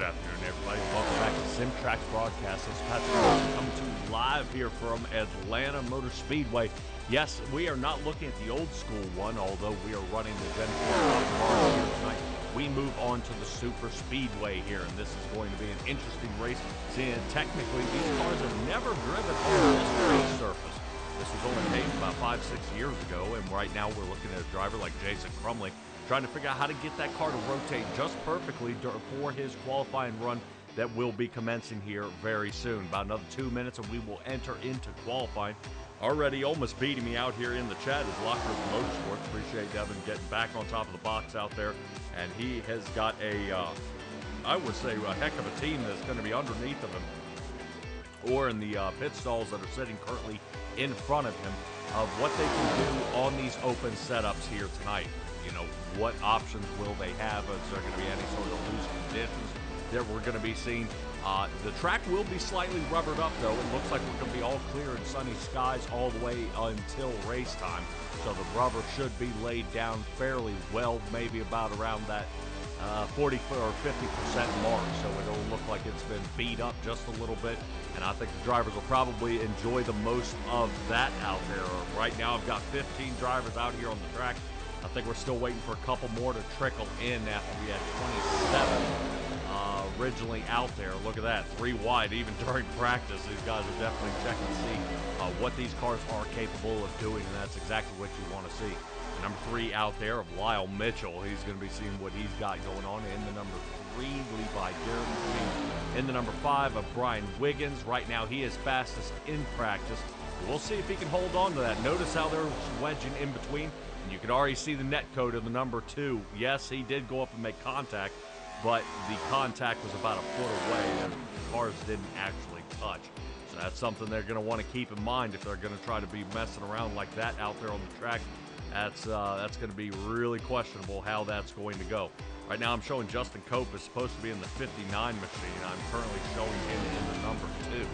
Good afternoon, everybody. Welcome back to SimTraX Broadcasting. It's Patrick coming to you live here from Atlanta Motor Speedway. Yes, we are not looking at the old school one, although we are running the Gen 4 car here tonight. We move on to the Super Speedway here, and this is going to be an interesting race. Seeing technically, these cars have never driven on this race surface. This was only made about 5-6 years ago, and right now we're looking at a driver like Jason Crumley trying to figure out how to get that car to rotate just perfectly for his qualifying run that will be commencing here very soon. About another 2 minutes and we will enter into qualifying. Already almost beating me out here in the chat is Lockridge Motorsports. Appreciate Devin getting back on top of the box out there. And he has got a, I would say, a heck of a team that's going to be underneath of him, or in the pit stalls that are sitting currently in front of him, of what they can do on these open setups here tonight. You know, what options will they have? Is there going to be any sort of loose conditions that we're going to be seeing? The track will be slightly rubbered up, though. It looks like we're going to be all clear and sunny skies all the way until race time. So the rubber should be laid down fairly well, maybe about around that 40 or 50% mark. So it'll look like it's been beat up just a little bit. And I think the drivers will probably enjoy the most of that out there. Right now, I've got 15 drivers out here on the track. I think we're still waiting for a couple more to trickle in after we had 27 originally out there. Look at that, 3 wide even during practice. These guys are definitely checking to see what these cars are capable of doing, and that's exactly what you want to see. The number 3 out there of Lyle Mitchell. He's going to be seeing what he's got going on. In the number 3, Levi Garrett. In the number 5 of Brian Wiggins. Right now he is fastest in practice. We'll see if he can hold on to that. Notice how they're wedging in between. And you can already see the net code of the number 2. Yes, he did go up and make contact, but the contact was about a foot away and the cars didn't actually touch. So that's something they're going to want to keep in mind if they're going to try to be messing around like that out there on the track. That's going to be really questionable how that's going to go. Right now I'm showing Justin Cope is supposed to be in the 59 machine. I'm currently showing him in the number 2.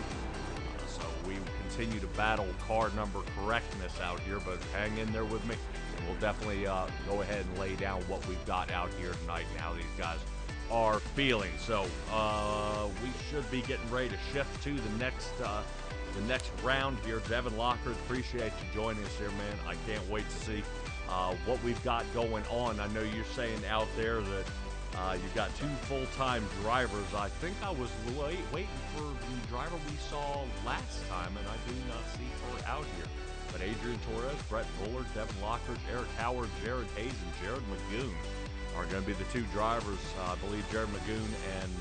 So we continue to battle car number correctness out here, but hang in there with me, and we'll definitely go ahead and lay down what we've got out here tonight and how these guys are feeling. So we should be getting ready to shift to the next round here. Devin Lockridge, appreciate you joining us here, man. I can't wait to see what we've got going on. I know you're saying out there that you've got 2 full-time drivers. I think I was waiting for the driver we saw last time, and I do not see her out here. But Adrian Torres, Brett Bullard, Devin Lockridge, Eric Howard, Jared Hayes, and Jared Magoon are going to be the 2 drivers. I believe Jared Magoon and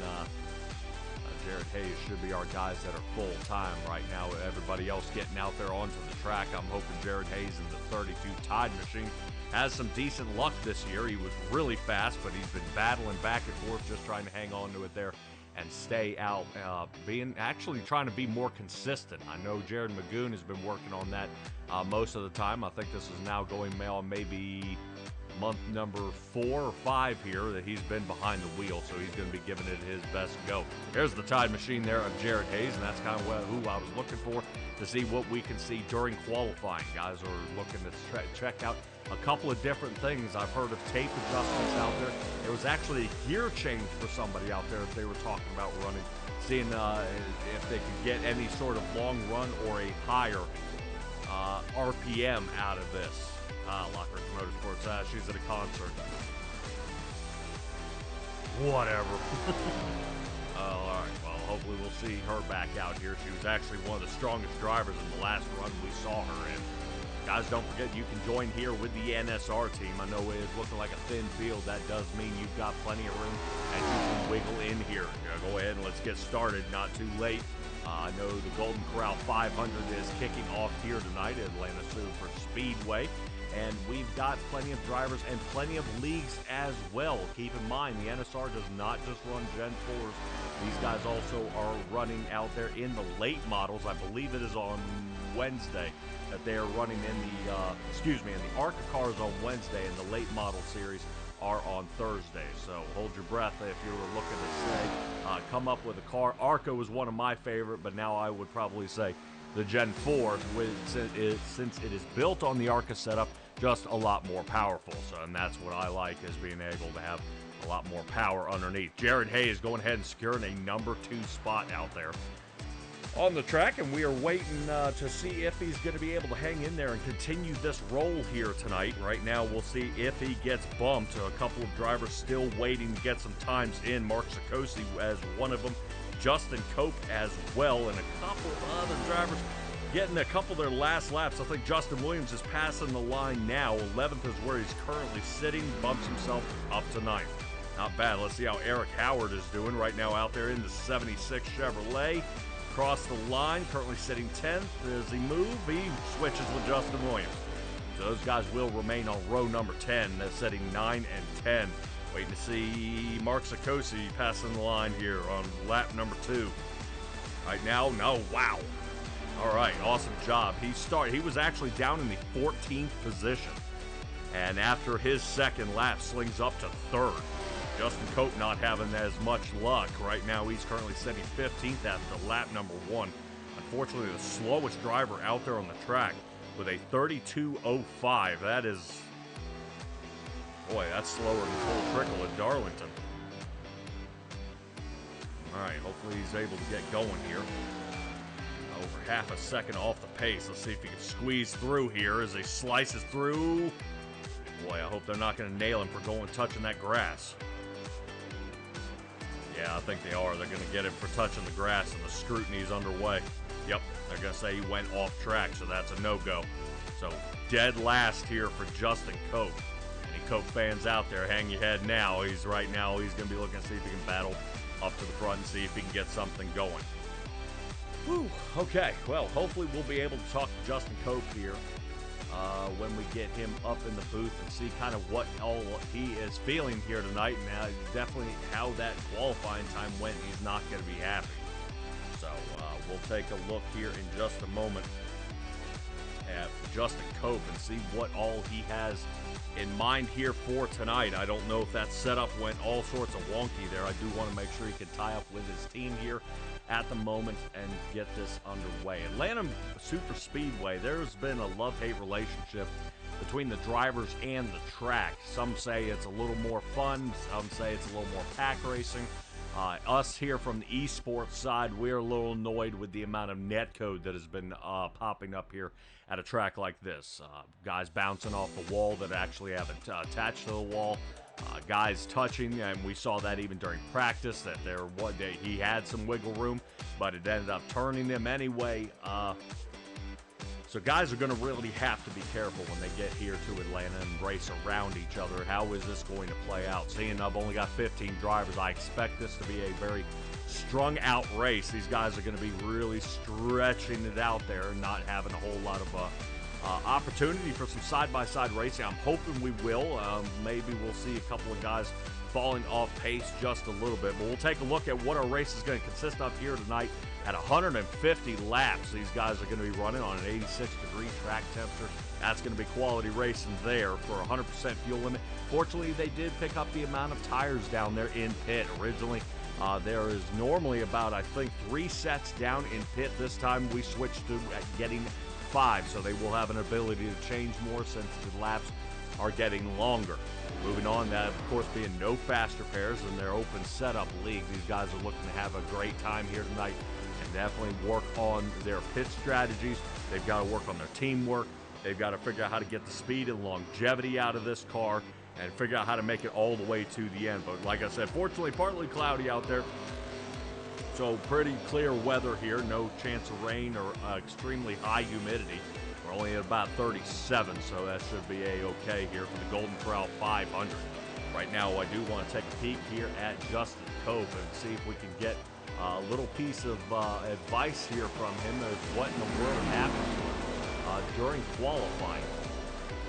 Jared Hayes should be our guys that are full-time right now. Everybody else getting out there onto the track. I'm hoping Jared Hayes in the 32 Tide machine has some decent luck this year. He was really fast, but he's been battling back and forth, just trying to hang on to it there and stay out, actually trying to be more consistent. I know Jared Magoon has been working on that most of the time. I think this is now going on maybe month number 4 or 5 here that he's been behind the wheel, so he's going to be giving it his best go. There's the Tide machine there of Jared Hayes, and that's kind of who I was looking for to see what we can see during qualifying. Guys are looking to check out a couple of different things. I've heard of tape adjustments out there. There was actually a gear change for somebody out there if they were talking about running, seeing if they could get any sort of long run or a higher RPM out of this. Lockridge Motorsports, she's at a concert. Whatever. All right, well, hopefully we'll see her back out here. She was actually one of the strongest drivers in the last run we saw her in. Guys, don't forget you can join here with the NSR team. I know it's looking like a thin field. That does mean you've got plenty of room and you can wiggle in here. Go ahead and let's get started. Not too late. I know the Golden Corral 500 is kicking off here tonight at Atlanta Super Speedway. And we've got plenty of drivers and plenty of leagues as well. Keep in mind, the NSR does not just run Gen 4s. These guys also are running out there in the late models. I believe it is on Wednesday that they are running in the, in the ARCA cars on Wednesday, and the late model series are on Thursday. So hold your breath if you were looking to say, come up with a car. ARCA was one of my favorite, but now I would probably say the Gen 4, since it is built on the ARCA setup, just a lot more powerful. So, and that's what I like, is being able to have A lot more power underneath. Jared Hayes going ahead and securing a number 2 spot out there on the track, and we are waiting to see if he's going to be able to hang in there and continue this roll here tonight. Right now, we'll see if he gets bumped. A couple of drivers still waiting to get some times in. Mark Sikosi as one of them, Justin Cope as well, and a couple of other drivers getting a couple of their last laps. I think Justin Williams is passing the line now. 11th is where he's currently sitting, bumps himself up to 9th. Not bad. Let's see how Eric Howard is doing right now out there in the 76 Chevrolet. Across the line, currently sitting 10th. As he moves, he switches with Justin Williams. So those guys will remain on row number 10. They're setting 9 and 10. Waiting to see Mark Sikosi passing the line here on lap number 2. Right now, no, wow. All right, awesome job. He was actually down in the 14th position. And after his second lap, slings up to 3rd. Justin Cope not having as much luck. Right now, he's currently sitting 15th after lap number 1. Unfortunately, the slowest driver out there on the track with a 32.05. That is, boy, that's slower than Cole Trickle at Darlington. All right, hopefully he's able to get going here. Over half a second off the pace. Let's see if he can squeeze through here as he slices through. Boy, I hope they're not going to nail him for touching that grass. Yeah, I think they are. They're going to get him for touching the grass, and the scrutiny is underway. Yep, they're going to say he went off track, so that's a no-go. So, dead last here for Justin Cope. Any Cope fans out there, hang your head now. He's going to be looking to see if he can battle up to the front and see if he can get something going. Whew, okay, well, hopefully we'll be able to talk to Justin Cope here when we get him up in the booth and see kind of what all he is feeling here tonight. Now, definitely how that qualifying time went, he's not going to be happy. So we'll take a look here in just a moment at Justin Cope and see what all he has in mind here for tonight. I don't know if that setup went all sorts of wonky there. I do want to make sure he can tie up with his team here at the moment and get this underway. Atlanta Super Speedway, there's been a love-hate relationship between the drivers and the track. Some say it's a little more fun, some say it's a little more pack racing. Us here from the esports side, we're a little annoyed with the amount of netcode that has been popping up here at a track like this. Guys bouncing off the wall that actually haven't attached to the wall. Guys touching, and we saw that even during practice, that he had some wiggle room, but it ended up turning them anyway. So guys are going to really have to be careful when they get here to Atlanta and race around each other. How is this going to play out? Seeing I've only got 15 drivers, I expect this to be a very strung out race. These guys are going to be really stretching it out there and not having a whole lot of opportunity for some side-by-side racing. I'm hoping we will. Maybe we'll see a couple of guys falling off pace just a little bit. But we'll take a look at what our race is going to consist of here tonight. At 150 laps, these guys are going to be running on an 86-degree track temperature. That's going to be quality racing there for 100% fuel limit. Fortunately, they did pick up the amount of tires down there in pit. Originally, there is normally about, I think, 3 sets down in pit. This time we switched to getting 5, so they will have an ability to change more since the laps are getting longer. Moving on, that of course being no faster pairs in their open setup league. These guys are looking to have a great time here tonight and definitely work on their pit strategies. They've got to work on their teamwork. They've got to figure out how to get the speed and longevity out of this car and figure out how to make it all the way to the end. But like I said, fortunately, partly cloudy out there. So pretty clear weather here. No chance of rain or extremely high humidity. We're only at about 37, so that should be a-okay here for the Golden Corral 500. Right now, I do want to take a peek here at Justin Cope and see if we can get a little piece of advice here from him of what in the world happened during qualifying.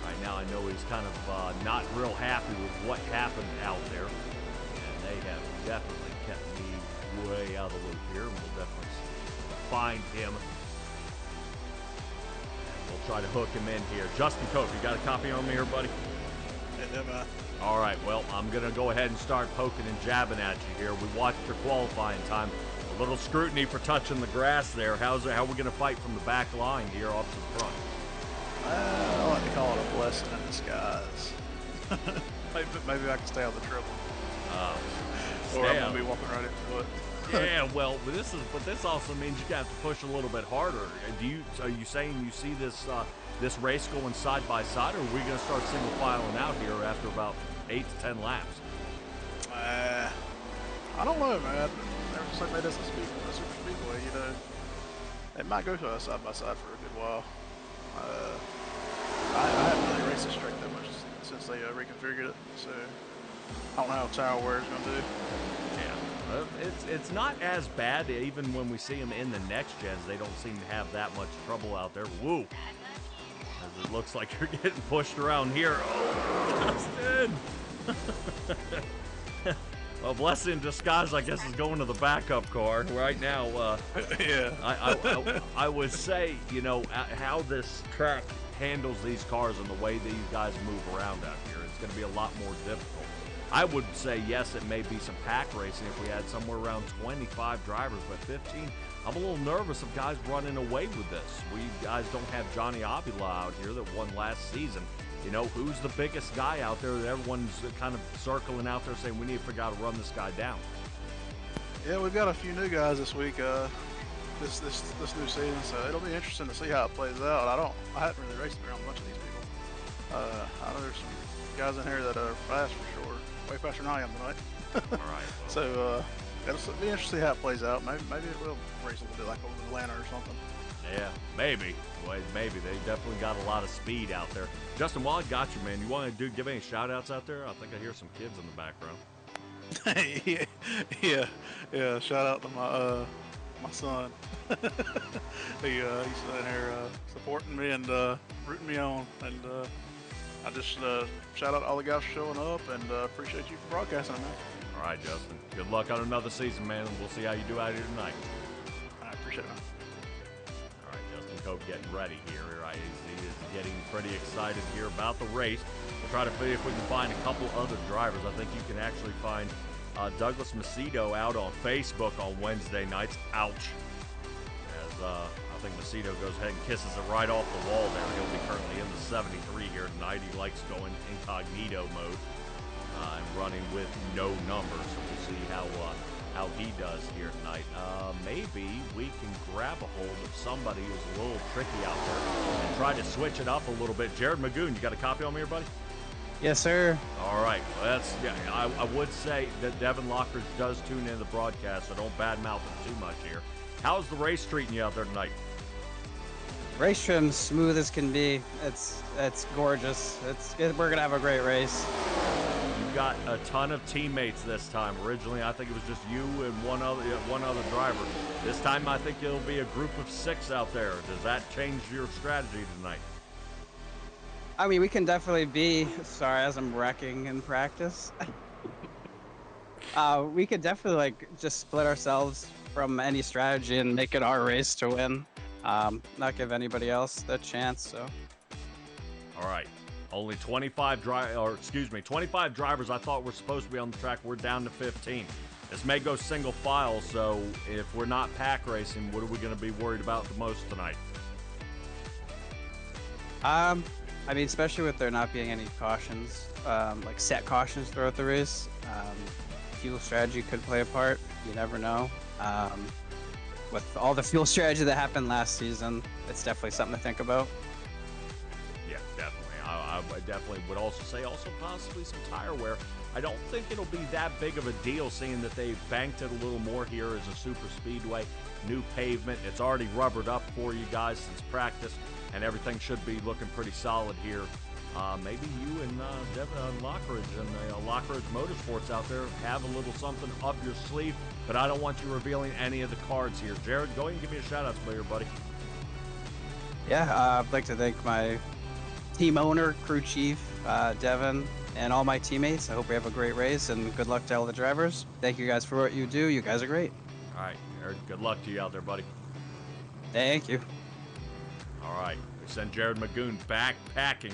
Right now, I know he's kind of not real happy with what happened out there, and they have definitely kept me way out of the loop here, and we'll definitely find him. We'll try to hook him in here. Justin Cope, you got a copy on me here, buddy? All right, well, I'm going to go ahead and start poking and jabbing at you here. We watched your qualifying time. A little scrutiny for touching the grass there. How are we going to fight from the back line here off to the front? I like to call it a blessing in disguise. maybe I can stay on the triple. Or I'm Stay gonna out. be walking right into it. Yeah, well, this also means you got to push a little bit harder. Are you saying you see this race going side by side, or are we going to start single filing out here after about 8 to 10 laps? I don't know, man. Ever since they made us a super speedway, you know, they might go side by side for a good while. I haven't really raced this track that much since they reconfigured it, so I don't know how tire wear is gonna do. Yeah, it's not as bad. Even when we see them in the next gens, they don't seem to have that much trouble out there. Woo! As it looks like you're getting pushed around here. Oh, Justin! Well, blessing in disguise, I guess, is going to the backup car right now. Yeah. I would say, you know, how this track handles these cars and the way these guys move around out here, it's going to be a lot more difficult. I would say, yes, it may be some pack racing if we had somewhere around 25 drivers, but 15, I'm a little nervous of guys running away with this. We guys don't have Johnny Avila out here that won last season. You know, who's the biggest guy out there that everyone's kind of circling out there saying we need to figure out how to run this guy down? Yeah, we've got a few new guys this week, this new season, so it'll be interesting to see how it plays out. I haven't really raced around a bunch of these people. I know there's some guys in here that are fast for sure, way faster than I am tonight. All right. Well. So it'll be interesting to see how it plays out. Maybe it will race a little bit like over in Atlanta or something. Yeah, maybe. Well, maybe. They definitely got a lot of speed out there. Justin, while I got you, man, you want to give any shout-outs out there? I think I hear some kids in the background. yeah. Shout out to my son. He's in here supporting me and rooting me on. And I just shout out to all the guys for showing up and appreciate you for broadcasting, man. All right, Justin. Good luck on another season, man. We'll see how you do out here tonight. I appreciate it, man. Cope getting ready here. He is getting pretty excited here about the race. We'll try to see if we can find a couple other drivers. I think you can actually find Douglas Macedo out on Facebook on Wednesday nights. Ouch. As I think Macedo goes ahead and kisses it right off the wall there. He'll be currently in the 73 here tonight. He likes going incognito mode and running with no numbers. So we'll see how he does here tonight. Maybe we can grab a hold of somebody who's a little tricky out there and try to switch it up a little bit. Jared Magoon, you got a copy on me here, buddy? Yes, sir. All right. Well, I would say that Devin Lockridge does tune in the broadcast, so don't badmouth him too much here. How's the race treating you out there tonight? Race trim smooth as can be. It's gorgeous. We're gonna have a great race. Got a ton of teammates this time. Originally, I think it was just you and one other driver. This time, I think it'll be a group of 6 out there. Does that change your strategy tonight? I mean, we can definitely be. Sorry, as I'm wrecking in practice. We could definitely just split ourselves from any strategy and make it our race to win. Not give anybody else the chance. So. All right. Only 25 drivers I thought were supposed to be on the track. We're down to 15. This may go single file, so if we're not pack racing, what are we going to be worried about the most tonight? I mean, especially with there not being any cautions, like set cautions throughout the race, fuel strategy could play a part. You never know. With all the fuel strategy that happened last season, it's definitely something to think about. Yeah, definitely. I definitely would also say possibly some tire wear. I don't think it'll be that big of a deal, seeing that they've banked it a little more here as a super speedway. New pavement. It's already rubbered up for you guys since practice, and everything should be looking pretty solid here. Maybe you and Devin Lockridge and Lockridge Motorsports out there have a little something up your sleeve, but I don't want you revealing any of the cards here. Jared, go ahead and give me a shout-out player, buddy. Yeah, I'd like to thank my team owner, crew chief, Devin, and all my teammates. I hope we have a great race, and good luck to all the drivers. Thank you guys for what you do. You guys are great. All right, Jared, good luck to you out there, buddy. Thank you. All right, we send Jared Magoon back packing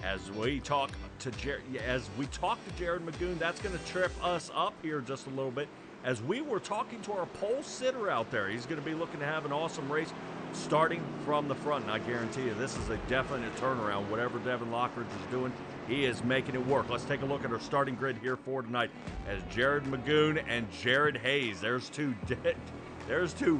as we talk to Jared. Jared Magoon, that's going to trip us up here just a little bit. As we were talking to our pole sitter out there, he's going to be looking to have an awesome race starting from the front. And I guarantee you, this is a definite turnaround. Whatever Devin Lockridge is doing, He is making it work. Let's take a look at our starting grid here for tonight as Jared Magoon and Jared Hayes. There's two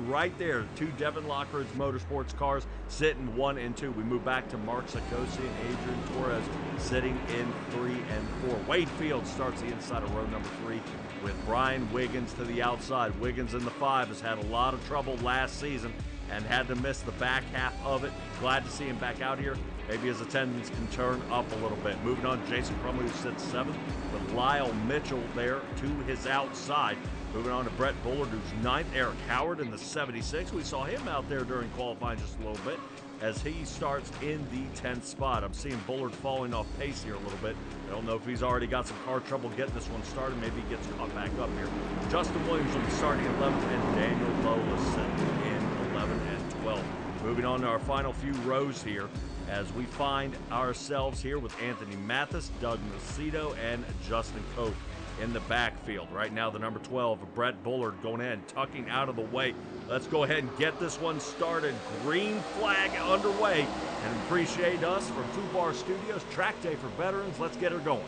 right there. Two Devin Lockridge Motorsports cars sitting 1 and 2. We move back to Mark Sakosi and Adrian Torres sitting in 3 and 4. Wade Field starts the inside of row number 3 with Brian Wiggins to the outside. Wiggins in the 5 has had a lot of trouble last season and had to miss the back half of it. Glad to see him back out here. Maybe his attendance can turn up a little bit. Moving on, Jason Crumley, who sits 7th, with Lyle Mitchell there to his outside. Moving on to Brett Bullard, who's 9th. Eric Howard in the 76. We saw him out there during qualifying just a little bit as he starts in the 10th spot. I'm seeing Bullard falling off pace here a little bit. I don't know if he's already got some car trouble getting this one started. Maybe he gets caught back up here. Justin Williams will be starting 11th, and Daniel Lowe is sitting in 11 and 12. Moving on to our final few rows here as we find ourselves here with Anthony Mathis, Doug Macedo, and Justin Cope in the backfield. Right now, the number 12, Brett Bullard, going in, tucking out of the way. Let's go ahead and get this one started. Green flag underway. And appreciate us from 2 Bar Studios. Track day for veterans. Let's get her going.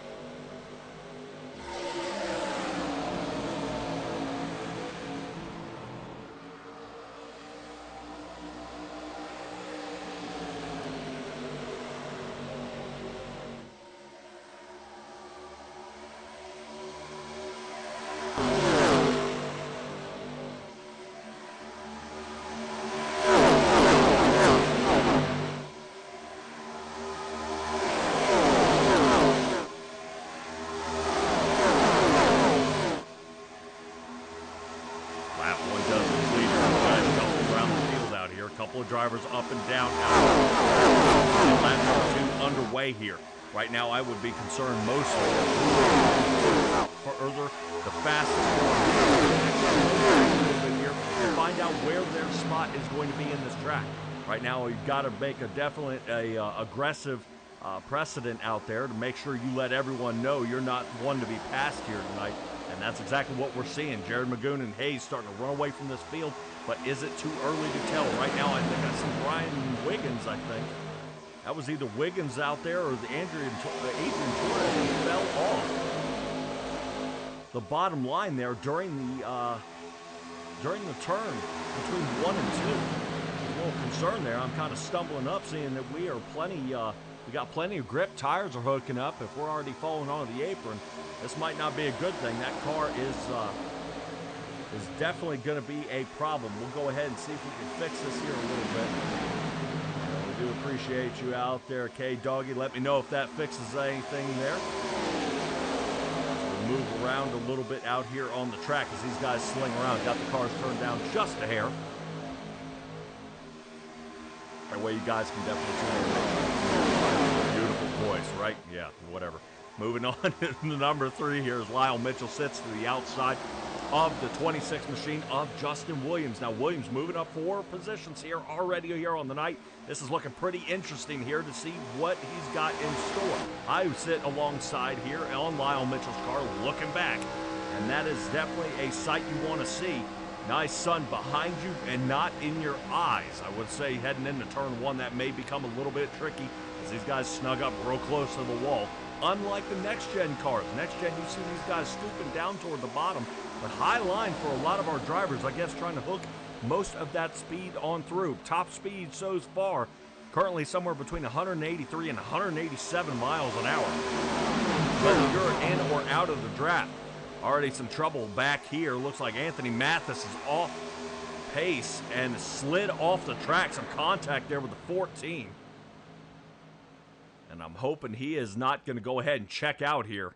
Drivers up and down out. Lap number 2 underway here. Right now, I would be concerned mostly further the fastest here to find out where their spot is going to be in this track. Right now, you've got to make a definite aggressive precedent out there to make sure you let everyone know you're not one to be passed here tonight. And that's exactly what we're seeing. Jared Magoon and Hayes starting to run away from this field, but is it too early to tell? Right now, I think I see Brian Wiggins, I think. That was either Wiggins out there or the Adrian Torres who fell off the bottom line there during the turn between 1 and 2. A little concern there. I'm kind of stumbling up, seeing that we got plenty of grip. Tires are hooking up. If we're already falling onto the apron, this might not be a good thing. That car is definitely going to be a problem. We'll go ahead and see if we can fix this here a little bit. We do appreciate you out there, K-Doggy. Let me know if that fixes anything there. We'll move around a little bit out here on the track as these guys sling around. Got the cars turned down just a hair. That way you guys can definitely tune in. Beautiful voice, right? Yeah, whatever. Moving on to the number 3 here as Lyle Mitchell sits to the outside of the 26 machine of Justin Williams. Now, Williams moving up 4 positions here already here on the night. This is looking pretty interesting here to see what he's got in store. I sit alongside here on Lyle Mitchell's car looking back, and that is definitely a sight you want to see. Nice sun behind you and not in your eyes. I would say heading into turn 1, that may become a little bit tricky as these guys snug up real close to the wall. Unlike the next-gen cars. Next-gen, you see these guys stooping down toward the bottom. But high line for a lot of our drivers, I guess, trying to hook most of that speed on through. Top speed so far, currently somewhere between 183 and 187 miles an hour. Whether you're in or out of the draft. Already some trouble back here. Looks like Anthony Mathis is off pace and slid off the track. Some contact there with the 14. And I'm hoping he is not going to go ahead and check out here,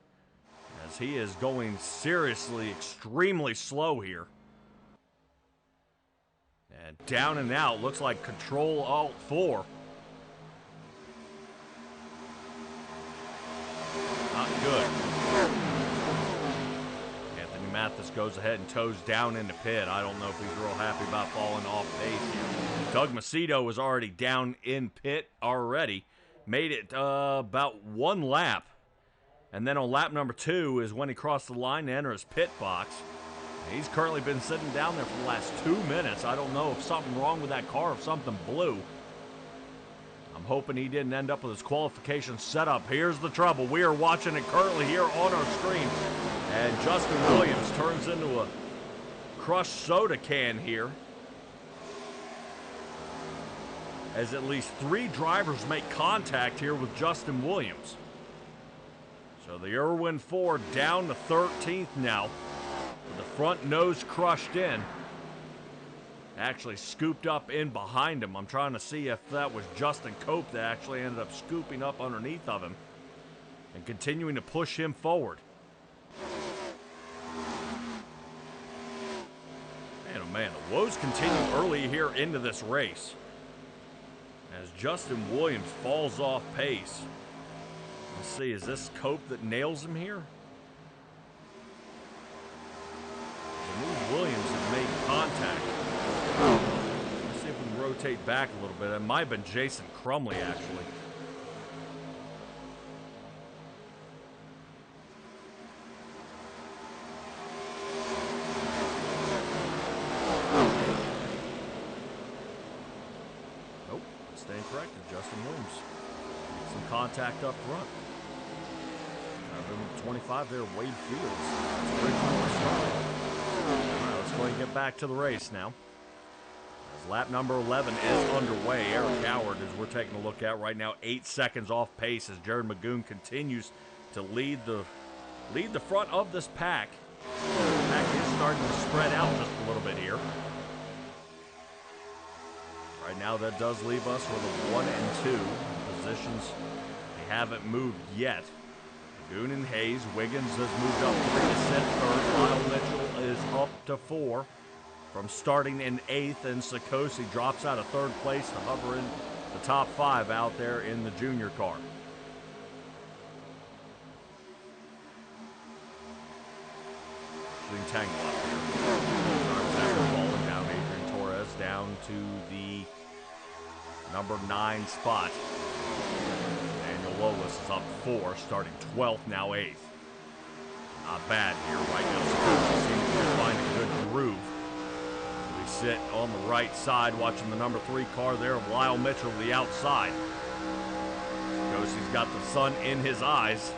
as he is going seriously, extremely slow here. And down and out, looks like Control-Alt-4. Not good. Anthony Mathis goes ahead and toes down into pit. I don't know if he's real happy about falling off pace here. Doug Macedo was already down in pit already. Made it about 1 lap. And then on lap number 2 is when he crossed the line to enter his pit box. He's currently been sitting down there for the last 2 minutes. I don't know if something wrong with that car, if something blew. I'm I'm hoping he didn't end up with his qualification setup. Here's the trouble. We are watching it currently here on our screen. And Justin Williams turns into a crushed soda can here, as at least 3 drivers make contact here with Justin Williams. So the Irwin Ford down to 13th now, with the front nose crushed in. Actually scooped up in behind him. I'm trying to see if that was Justin Cope that actually ended up scooping up underneath of him and continuing to push him forward. Man, oh man, the woes continue early here into this race, as Justin Williams falls off pace. Let's see, is this Cope that nails him here? Williams have made contact. Let's see if we can rotate back a little bit. It might have been Jason Crumley, actually. Nope, staying corrected. Justin Williams. Some contact up front. 25 there, Wade Fields. Alright, let's go ahead and get back to the race now. As lap number 11 is underway. Eric Howard, as we're taking a look at right now, 8 seconds off pace as Jared Magoon continues to lead the front of this pack. The pack is starting to spread out just a little bit here. Right now, that does leave us with a 1 and 2 positions. They haven't moved yet. Magoon and Hayes. Wiggins has moved up 3 to sit third. Lyle Mitchell is up to 4 from starting in 8th, and Sikosi drops out of 3rd place to hover in the top 5 out there in the junior car. Shooting tangle up here. Falling down. Adrian Torres down to the number 9 spot. Lolis is up 4, starting 12th, now 8th. Not bad here right now. Sikosi seems to find a good groove. We sit on the right side watching the number 3 car there of Lyle Mitchell to the outside. Sikosi's got the sun in his eyes.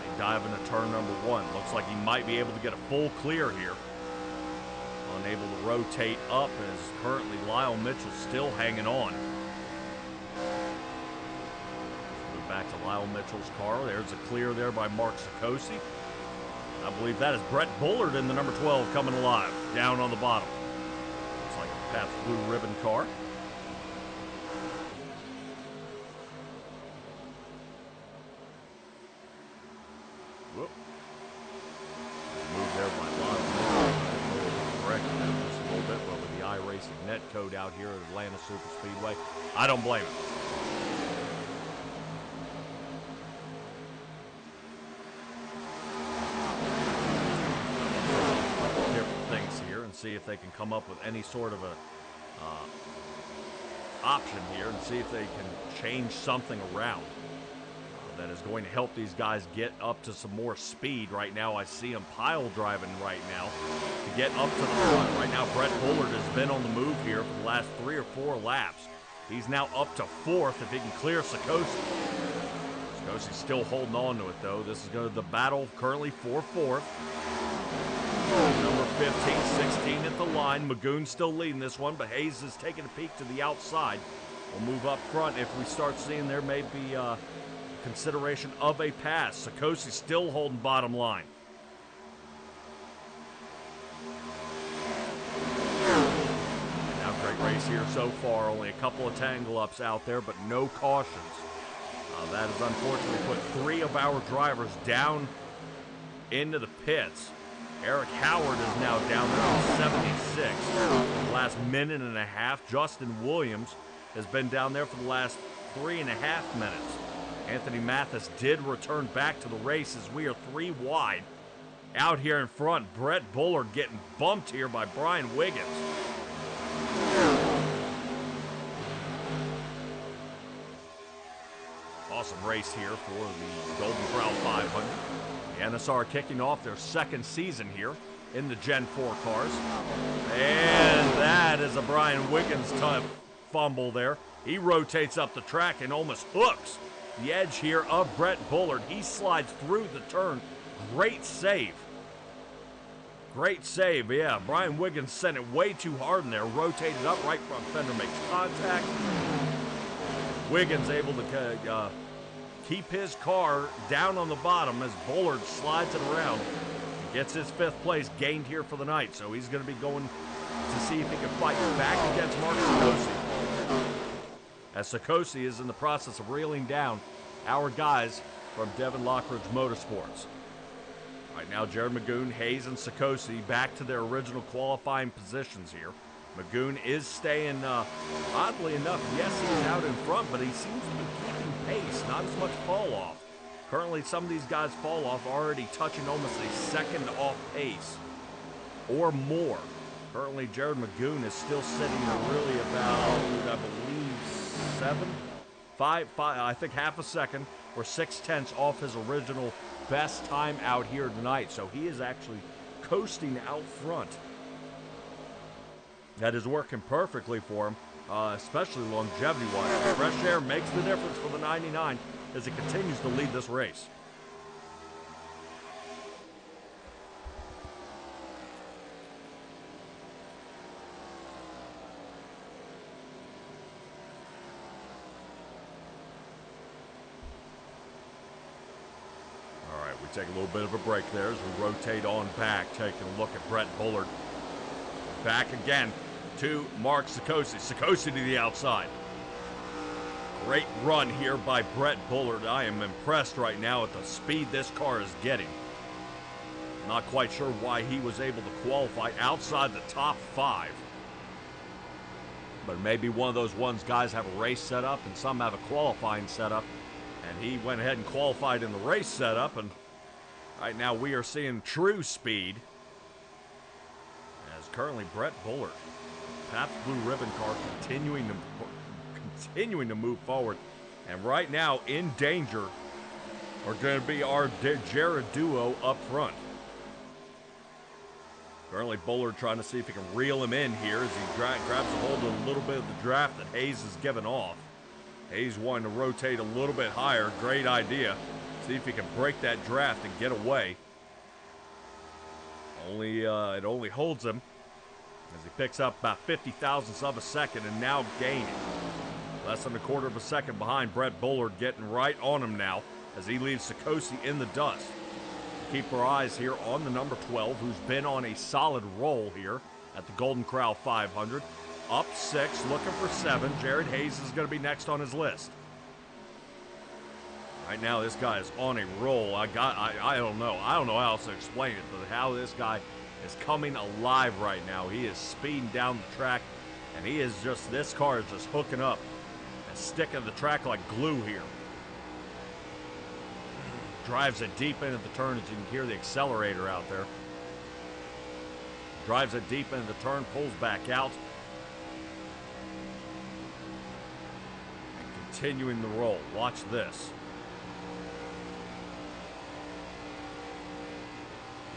They dive into turn number 1. Looks like he might be able to get a full clear here. Unable to rotate up, as currently Lyle Mitchell still hanging on. Move back to Lyle Mitchell's car. There's a clear there by Mark Sikosi. I believe that is Brett Bullard in the number 12 coming alive, down on the bottom. Looks like a Pabst Blue Ribbon car. Whoop. Move there by Lyle Mitchell. Correct that just a little bit, but with the iRacing net code out here at Atlanta Super Speedway, I don't blame him. Different things here and see if they can come up with any sort of a option here and see if they can change something around that is going to help these guys get up to some more speed. Right now, I see them pile driving right now to get up to the front. Right now, Brett Bullard has been on the move here for the last 3 or 4 laps. He's now up to 4th if he can clear Sikosi. Sikosi's still holding on to it, though. This is going to the battle currently for 4th. Number 15, 16 at the line. Magoon's still leading this one, but Hayes is taking a peek to the outside. We'll move up front if we start seeing there may be consideration of a pass. Sikosi still holding bottom line. Now, great race here so far. Only a couple of tangle ups out there, but no cautions. That has unfortunately put 3 of our drivers down into the pits. Eric Howard is now down there to 76. The last minute and a half. Justin Williams has been down there for the last 3.5 minutes. Anthony Mathis did return back to the race as we are 3 wide. Out here in front, Brett Bullard getting bumped here by Brian Wiggins. Awesome race here for the Golden Corral 500. The NSR kicking off their 2nd season here. in the Gen 4 cars. And that is a Brian Wiggins type fumble there. He rotates up the track and almost hooks the edge here of Brett Bullard. He slides through the turn. Great save. Great save, yeah. Brian Wiggins sent it way too hard in there. Rotated up, right front fender makes contact. Wiggins able to keep his car down on the bottom as Bullard slides it around. Gets his 5th place gained here for the night, so he's going to be going to see if he can fight back against Mark Sakosi. As Sakosi is in the process of reeling down our guys from Devin Lockridge Motorsports. Right now, Jared Magoon, Hayes, and Sakosi back to their original qualifying positions here. Magoon is staying, oddly enough, yes, he's out in front, but he seems to be keeping pace, not as much fall off. Currently, some of these guys fall off already touching almost a second off pace or more. Currently, Jared Magoon is still sitting really about, I believe, I think half a second or 0.6 off his original best time out here tonight. So he is actually coasting out front. That is working perfectly for him, especially longevity-wise. Fresh air makes the difference for the 99 as it continues to lead this race. Take a little bit of a break there as we rotate on back, taking a look at Brett Bullard. Back again to Mark Sakosi. Sakosi to the outside. Great run here by Brett Bullard. I am impressed right now at the speed this car is getting. Not quite sure why he was able to qualify outside the top 5. But maybe one of those ones guys have a race set up and some have a qualifying setup. And he went ahead and qualified in the race setup, and right now we are seeing true speed as currently Brett Bullard, Pabst Blue Ribbon car, continuing to move forward. And right now in danger are going to be our Jared duo up front. Currently Bullard trying to see if he can reel him in here as he grabs a hold of a little bit of the draft that Hayes has given off. Hayes wanting to rotate a little bit higher. Great idea. See if he can break that draft and get away. It only holds him as he picks up about 50 thousandths of a second and now gaining. Less than a quarter of a second behind Brett Bullard, getting right on him now as he leaves Sakosi in the dust. Keep our eyes here on the number 12, who's been on a solid roll here at the Golden Corral 500. Up 6, looking for 7. Jared Hayes is going to be next on his list. Right now, this guy is on a roll. I don't know. I don't know how else to explain it, but how this guy is coming alive right now. He is speeding down the track, and he is just, this car is just hooking up and sticking to the track like glue here. Drives it deep into the turn, as you can hear the accelerator out there. Drives it deep into the turn, pulls back out. And continuing the roll. Watch this.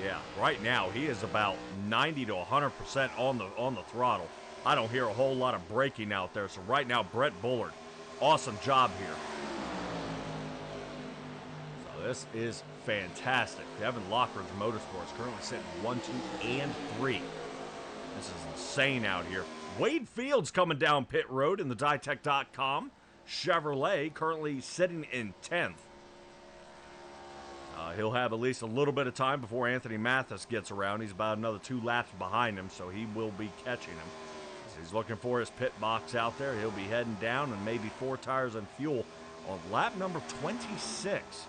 Yeah, right now he is about 90 to 100% on the throttle. I don't hear a whole lot of braking out there. So right now, Brett Bullard, awesome job here. So this is fantastic. Devin Lockridge Motorsports currently sitting 1, 2, and 3. This is insane out here. Wade Fields coming down pit road in the Ditech.com Chevrolet, currently sitting in 10th. He'll have at least a little bit of time before Anthony Mathis gets around. He's about another 2 laps behind him, so he will be catching him. So he's looking for his pit box out there. He'll be heading down and maybe 4 tires and fuel on lap number 26.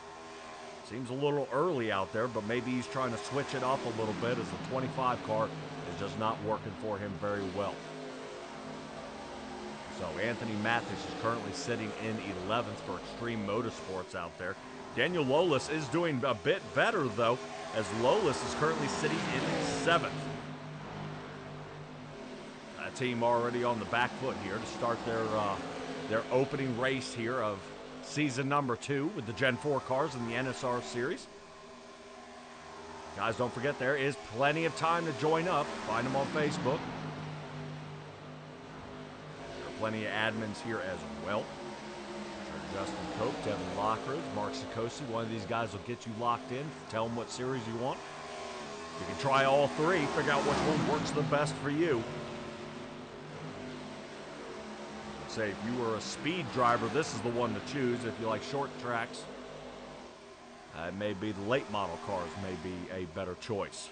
Seems a little early out there, but maybe he's trying to switch it up a little bit as the 25 car is just not working for him very well. So Anthony Mathis is currently sitting in 11th for Extreme Motorsports out there. Daniel Lolis is doing a bit better, though, as Lolis is currently sitting in 7th. That team already on the back foot here to start their opening race here of season number 2 with the Gen 4 cars in the NSR series. Guys, don't forget there is plenty of time to join up. Find them on Facebook. There are plenty of admins here as well. Justin Cope, Devin Lockridge, Mark Sikosi. One of these guys will get you locked in. Tell them what series you want. You can try all three, figure out which one works the best for you. I'd say if you were a speed driver, this is the one to choose. If you like short tracks, it may be the late model cars may be a better choice.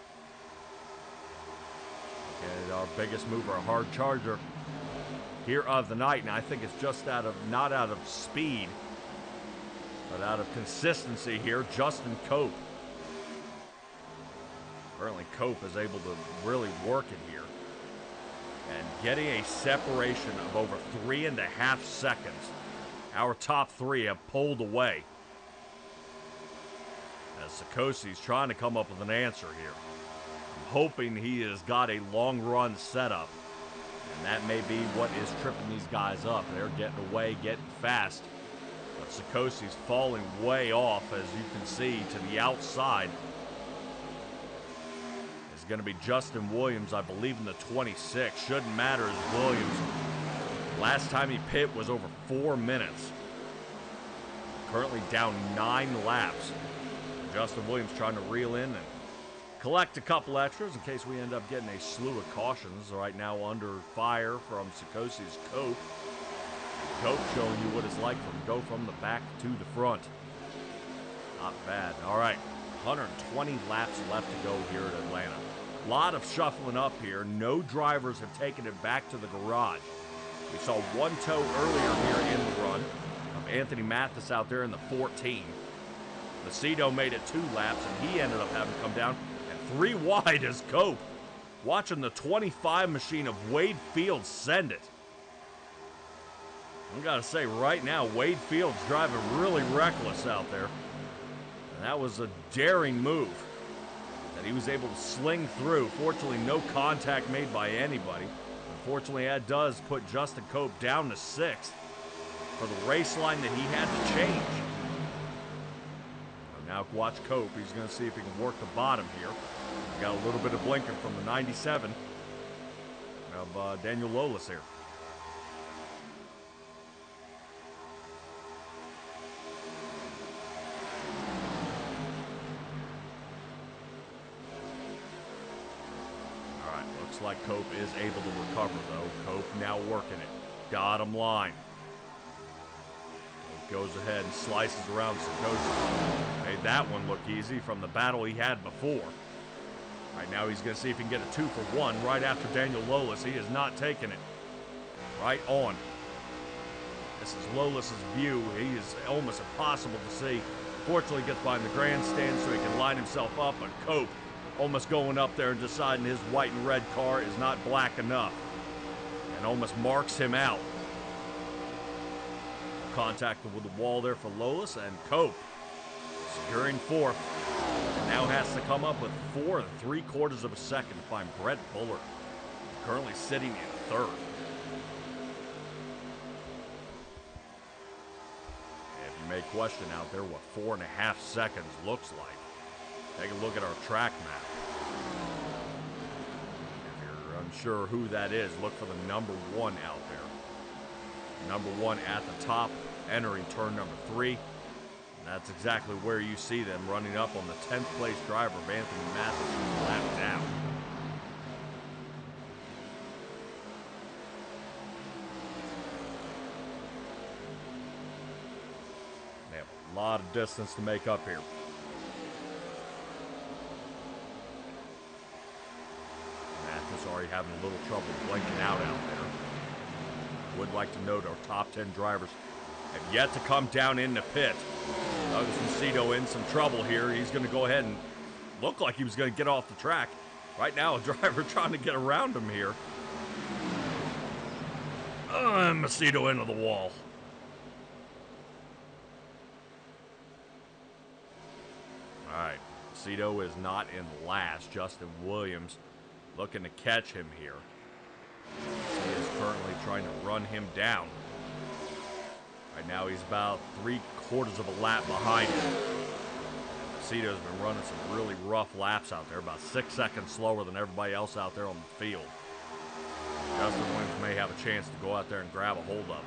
Okay, our biggest mover, a hard charger here of the night, and I think it's just not out of speed, but out of consistency here, Justin Cope. Apparently Cope is able to really work it here. And getting a separation of over 3.5 seconds. Our top three have pulled away. As Sikosi's trying to come up with an answer here. I'm hoping he has got a long run setup. And that may be what is tripping these guys up. They're getting away, getting fast. But Sikosi's falling way off, as you can see, to the outside. It's going to be Justin Williams, I believe, in the 26. Shouldn't matter as Williams. Last time he pit was over 4 minutes. Currently down 9 laps. Justin Williams trying to reel in and collect a couple extras in case we end up getting a slew of cautions. Right now under fire from Sikosi's Cope. Cope showing you what it's like to go from the back to the front. Not bad. All right, 120 laps left to go here at Atlanta. A lot of shuffling up here. No drivers have taken it back to the garage. We saw one tow earlier here in the run of Anthony Mathis out there in the 14. Macedo made it 2 laps, and he ended up having to come down. 3 wide is Cope. Watching the 25 machine of Wade Fields send it. I gotta say, right now, Wade Fields driving really reckless out there. And that was a daring move that he was able to sling through. Fortunately, no contact made by anybody. Unfortunately, that does put Justin Cope down to 6th for the race line that he had to change. Now watch Cope. He's going to see if he can work the bottom here. Got a little bit of blinking from the 97 of Daniel Lolis here. All right, looks like Cope is able to recover, though. Cope now working it. Got him line. Goes ahead and slices around Sikosi. Made that one look easy from the battle he had before. Right now he's going to see if he can get a 2 for 1 right after Daniel Lolis. He is not taking it. Right on. This is Lolis' view. He is almost impossible to see. Fortunately, gets behind the grandstand so he can line himself up. But Cope almost going up there and deciding his white and red car is not black enough. And almost marks him out. Contact with the wall there for Lolis, and Cope securing 4th. And now has to come up with 4 3/4 of a second to find Brett Bullard, currently sitting in 3rd. If you may question out there what 4.5 seconds looks like, take a look at our track map. If you're unsure who that is, look for the number 1 out there. Number 1 at the top, entering turn number 3. And that's exactly where you see them running up on the 10th place driver of Anthony Mathis, who's lapped down. They have a lot of distance to make up here. Mathis already having a little trouble blinking out there. Would like to note our top 10 drivers have yet to come down in the pit. Douglas Macedo in some trouble here. He's going to go ahead and look like he was going to get off the track. Right now, a driver trying to get around him here. And Macedo into the wall. All right, Macedo is not in last. Justin Williams looking to catch him here. He is currently trying to run him down. Right now he's about 3/4 of a lap behind him. Aceto's been running some really rough laps out there, about 6 seconds slower than everybody else out there on the field. Justin Williams may have a chance to go out there and grab a hold of him.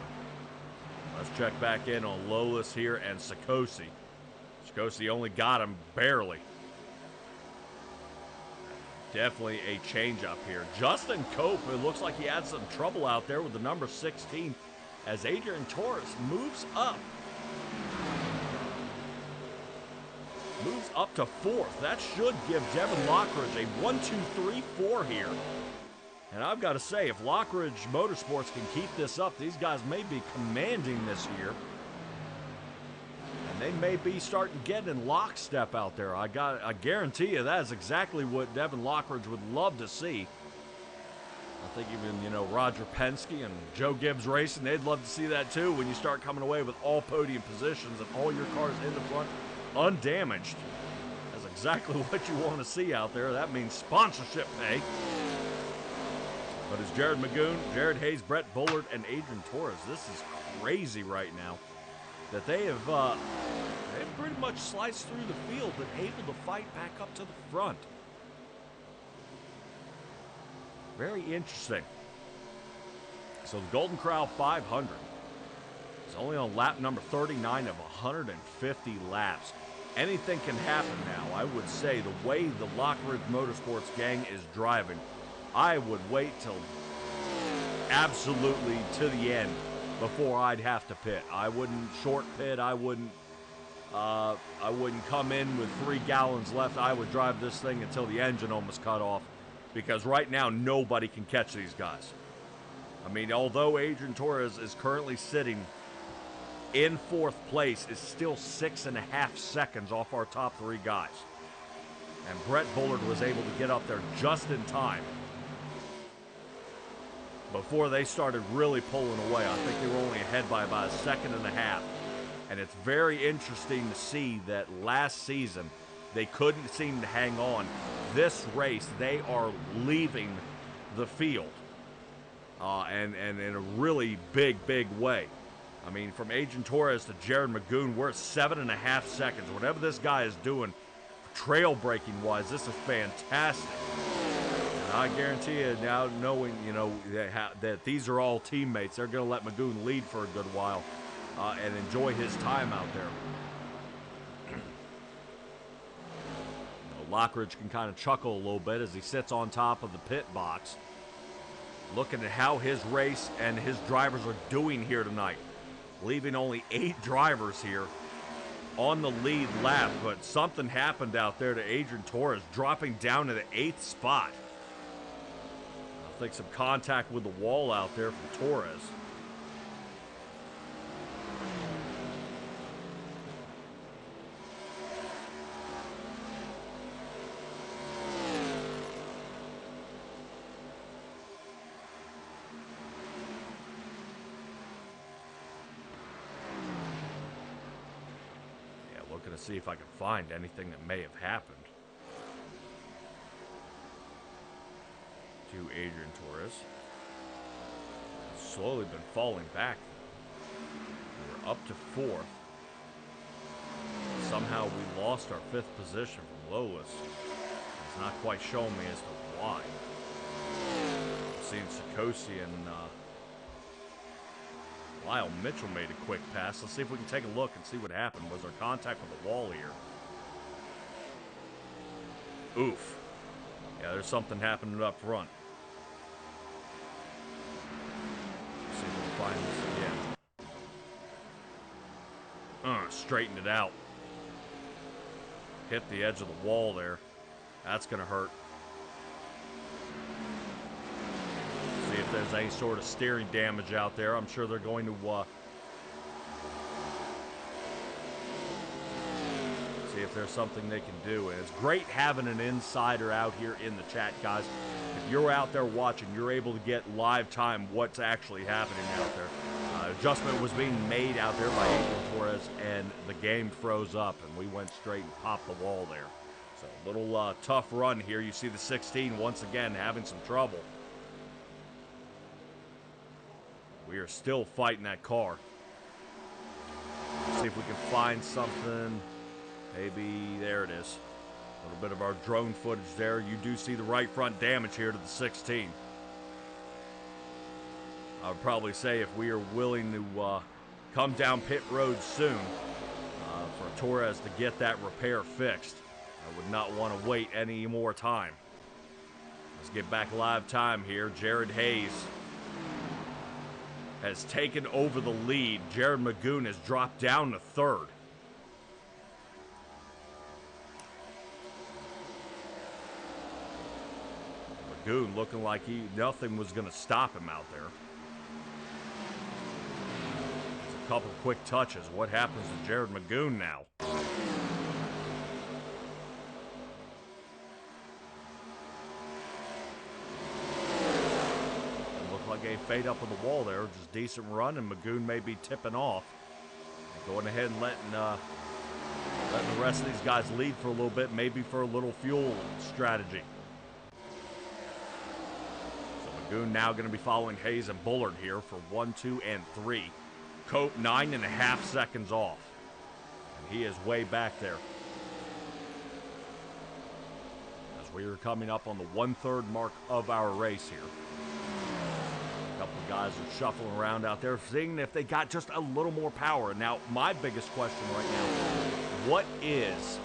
Let's check back in on Lolis here and Sikosi. Sikosi only got him barely. Definitely a change up here. Justin Cope, it looks like he had some trouble out there with the number 16 as Adrian Torres moves up. Moves up to 4th. That should give Devin Lockridge a 1, 2, 3, 4 here. And I've got to say, if Lockridge Motorsports can keep this up, these guys may be commanding this year. And they may be starting to get in lockstep out there. I guarantee you that is exactly what Devin Lockridge would love to see. I think even, you know, Roger Penske and Joe Gibbs Racing, they'd love to see that too when you start coming away with all podium positions and all your cars in the front undamaged. That's exactly what you want to see out there. That means sponsorship pay. But it's Jared Magoon, Jared Hayes, Brett Bullard, and Adrian Torres. This is crazy right now that they've pretty much sliced through the field and able to fight back up to the front. Very interesting. So the Golden Corral 500 is only on lap number 39 of 150 laps. Anything can happen now. I would say the way the Lockridge Motorsports gang is driving, I would wait till absolutely to the end before I'd have to pit. I wouldn't short pit. I wouldn't come in with 3 gallons left. I would drive this thing until the engine almost cut off, because right now nobody can catch these guys. I mean, although Adrian Torres is currently sitting in 4th place, is still 6.5 seconds off our top 3 guys. And Brett Bullard was able to get up there just in time before they started really pulling away. I think they were only ahead by about 1.5 seconds. And it's very interesting to see that last season they couldn't seem to hang on. This race, they are leaving the field. And in a really big way. I mean, from Adrian Torres to Jared Magoon, we're at 7.5 seconds. Whatever this guy is doing, trail braking wise, this is fantastic. And I guarantee you now, knowing, you know, that these are all teammates, they're going to let Magoon lead for a good while and enjoy his time out there. Lockridge can kind of chuckle a little bit as he sits on top of the pit box, looking at how his race and his drivers are doing here tonight, leaving only 8 drivers here on the lead lap. But something happened out there to Adrian Torres, dropping down to the 8th spot. I think some contact with the wall out there from Torres. To see if I can find anything that may have happened to Adrian Torres. He's slowly been falling back. We're up to 4th. Somehow we lost our 5th position from Lolis. It's not quite showing me as to why. I've seen Sikosi and Lyle Mitchell made a quick pass. Let's see if we can take a look and see what happened. Was there contact with the wall here? Oof. Yeah, there's something happening up front. Let's see if we can find this again. Straightened it out. Hit the edge of the wall there. That's going to hurt. See if there's any sort of steering damage out there. I'm sure they're going to see if there's something they can do. And it's great having an insider out here in the chat, guys. If you're out there watching, you're able to get live time what's actually happening out there. Adjustment was being made out there by Adrian Torres, and the game froze up, and we went straight and popped the wall there. So a little tough run here. You see the 16 once again having some trouble. We are still fighting that car. See if we can find something. Maybe there it is. A little bit of our drone footage there. You do see the right front damage here to the 16. I would probably say if we are willing to come down pit road soon for Torres to get that repair fixed, I would not want to wait any more time. Let's get back live time here. Jared Hayes has taken over the lead. Jared Magoon has dropped down to third. Magoon looking like nothing was going to stop him out there. Just a couple quick touches. What happens to Jared Magoon now? Like a fade up on the wall there, just decent run, and Magoon may be tipping off. And going ahead and letting the rest of these guys lead for a little bit, maybe for a little fuel strategy. So Magoon now going to be following Hayes and Bullard here for 1, 2, and 3. Cope 9.5 seconds off. And he is way back there. As we are coming up on the 1/3 mark of our race here. A couple of guys are shuffling around out there, seeing if they got just a little more power. Now, my biggest question right now, what is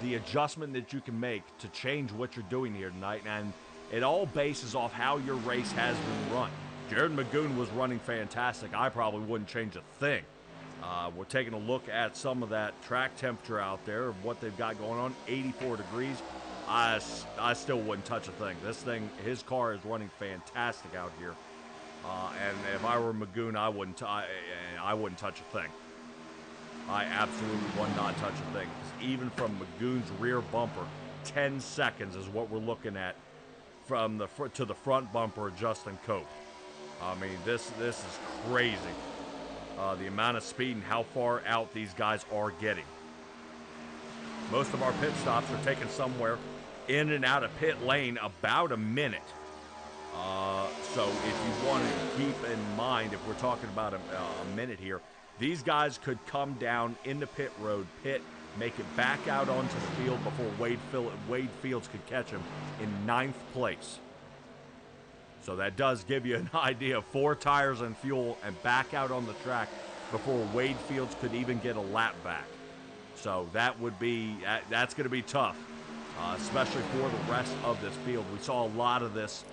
the adjustment that you can make to change what you're doing here tonight? And it all bases off how your race has been run. Jared Magoon was running fantastic. I probably wouldn't change a thing. We're taking a look at some of that track temperature out there, of what they've got going on, 84 degrees. I still wouldn't touch a thing. This thing, his car is running fantastic out here. And if I were Magoon, I wouldn't touch a thing. I absolutely would not touch a thing. Even from Magoon's rear bumper, 10 seconds is what we're looking at from the to the front bumper of Justin Cope. I mean, this is crazy. The amount of speed and how far out these guys are getting. Most of our pit stops are taken somewhere in and out of pit lane about a minute. So if you want to keep in mind, if we're talking about a minute here, these guys could come down into pit road, make it back out onto the field before Wade Fields could catch him in 9th place. So that does give you an idea of 4 tires and fuel and back out on the track before Wade Fields could even get a lap back. So that's going to be tough, especially for the rest of this field. We saw a lot of this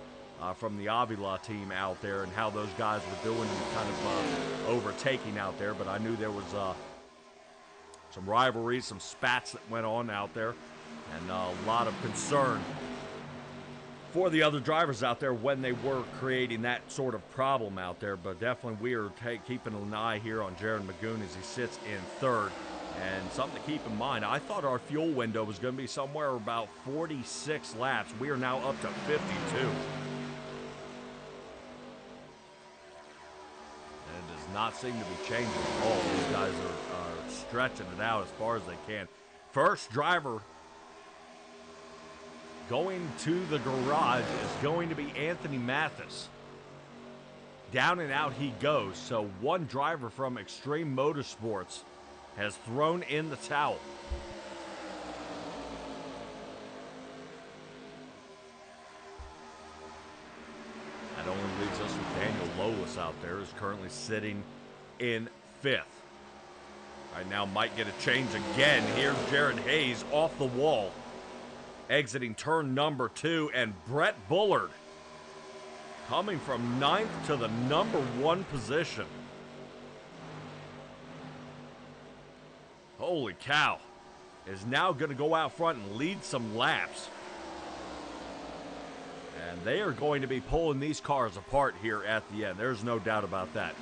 from the Avila team out there and how those guys were doing and kind of overtaking out there. But I knew there was some rivalries, some spats that went on out there, and a lot of concern for the other drivers out there when they were creating that sort of problem out there. But definitely we are keeping an eye here on Jared Magoon as he sits in third. And something to keep in mind, I thought our fuel window was going to be somewhere about 46 laps. We are now up to 52. Not seem to be changing at all. These guys are stretching it out as far as they can. First driver going to the garage is going to be Anthony Mathis. Down and out he goes. So one driver from Extreme Motorsports has thrown in the towel. That only leaves us with Daniel Lolis out there, who's currently sitting in 5th. Right now might get a change again. Here's Jared Hayes off the wall, exiting turn number 2, and Brett Bullard coming from 9th to the number 1 position. Holy cow. Is now going to go out front and lead some laps. And they are going to be pulling these cars apart here at the end. There's no doubt about that.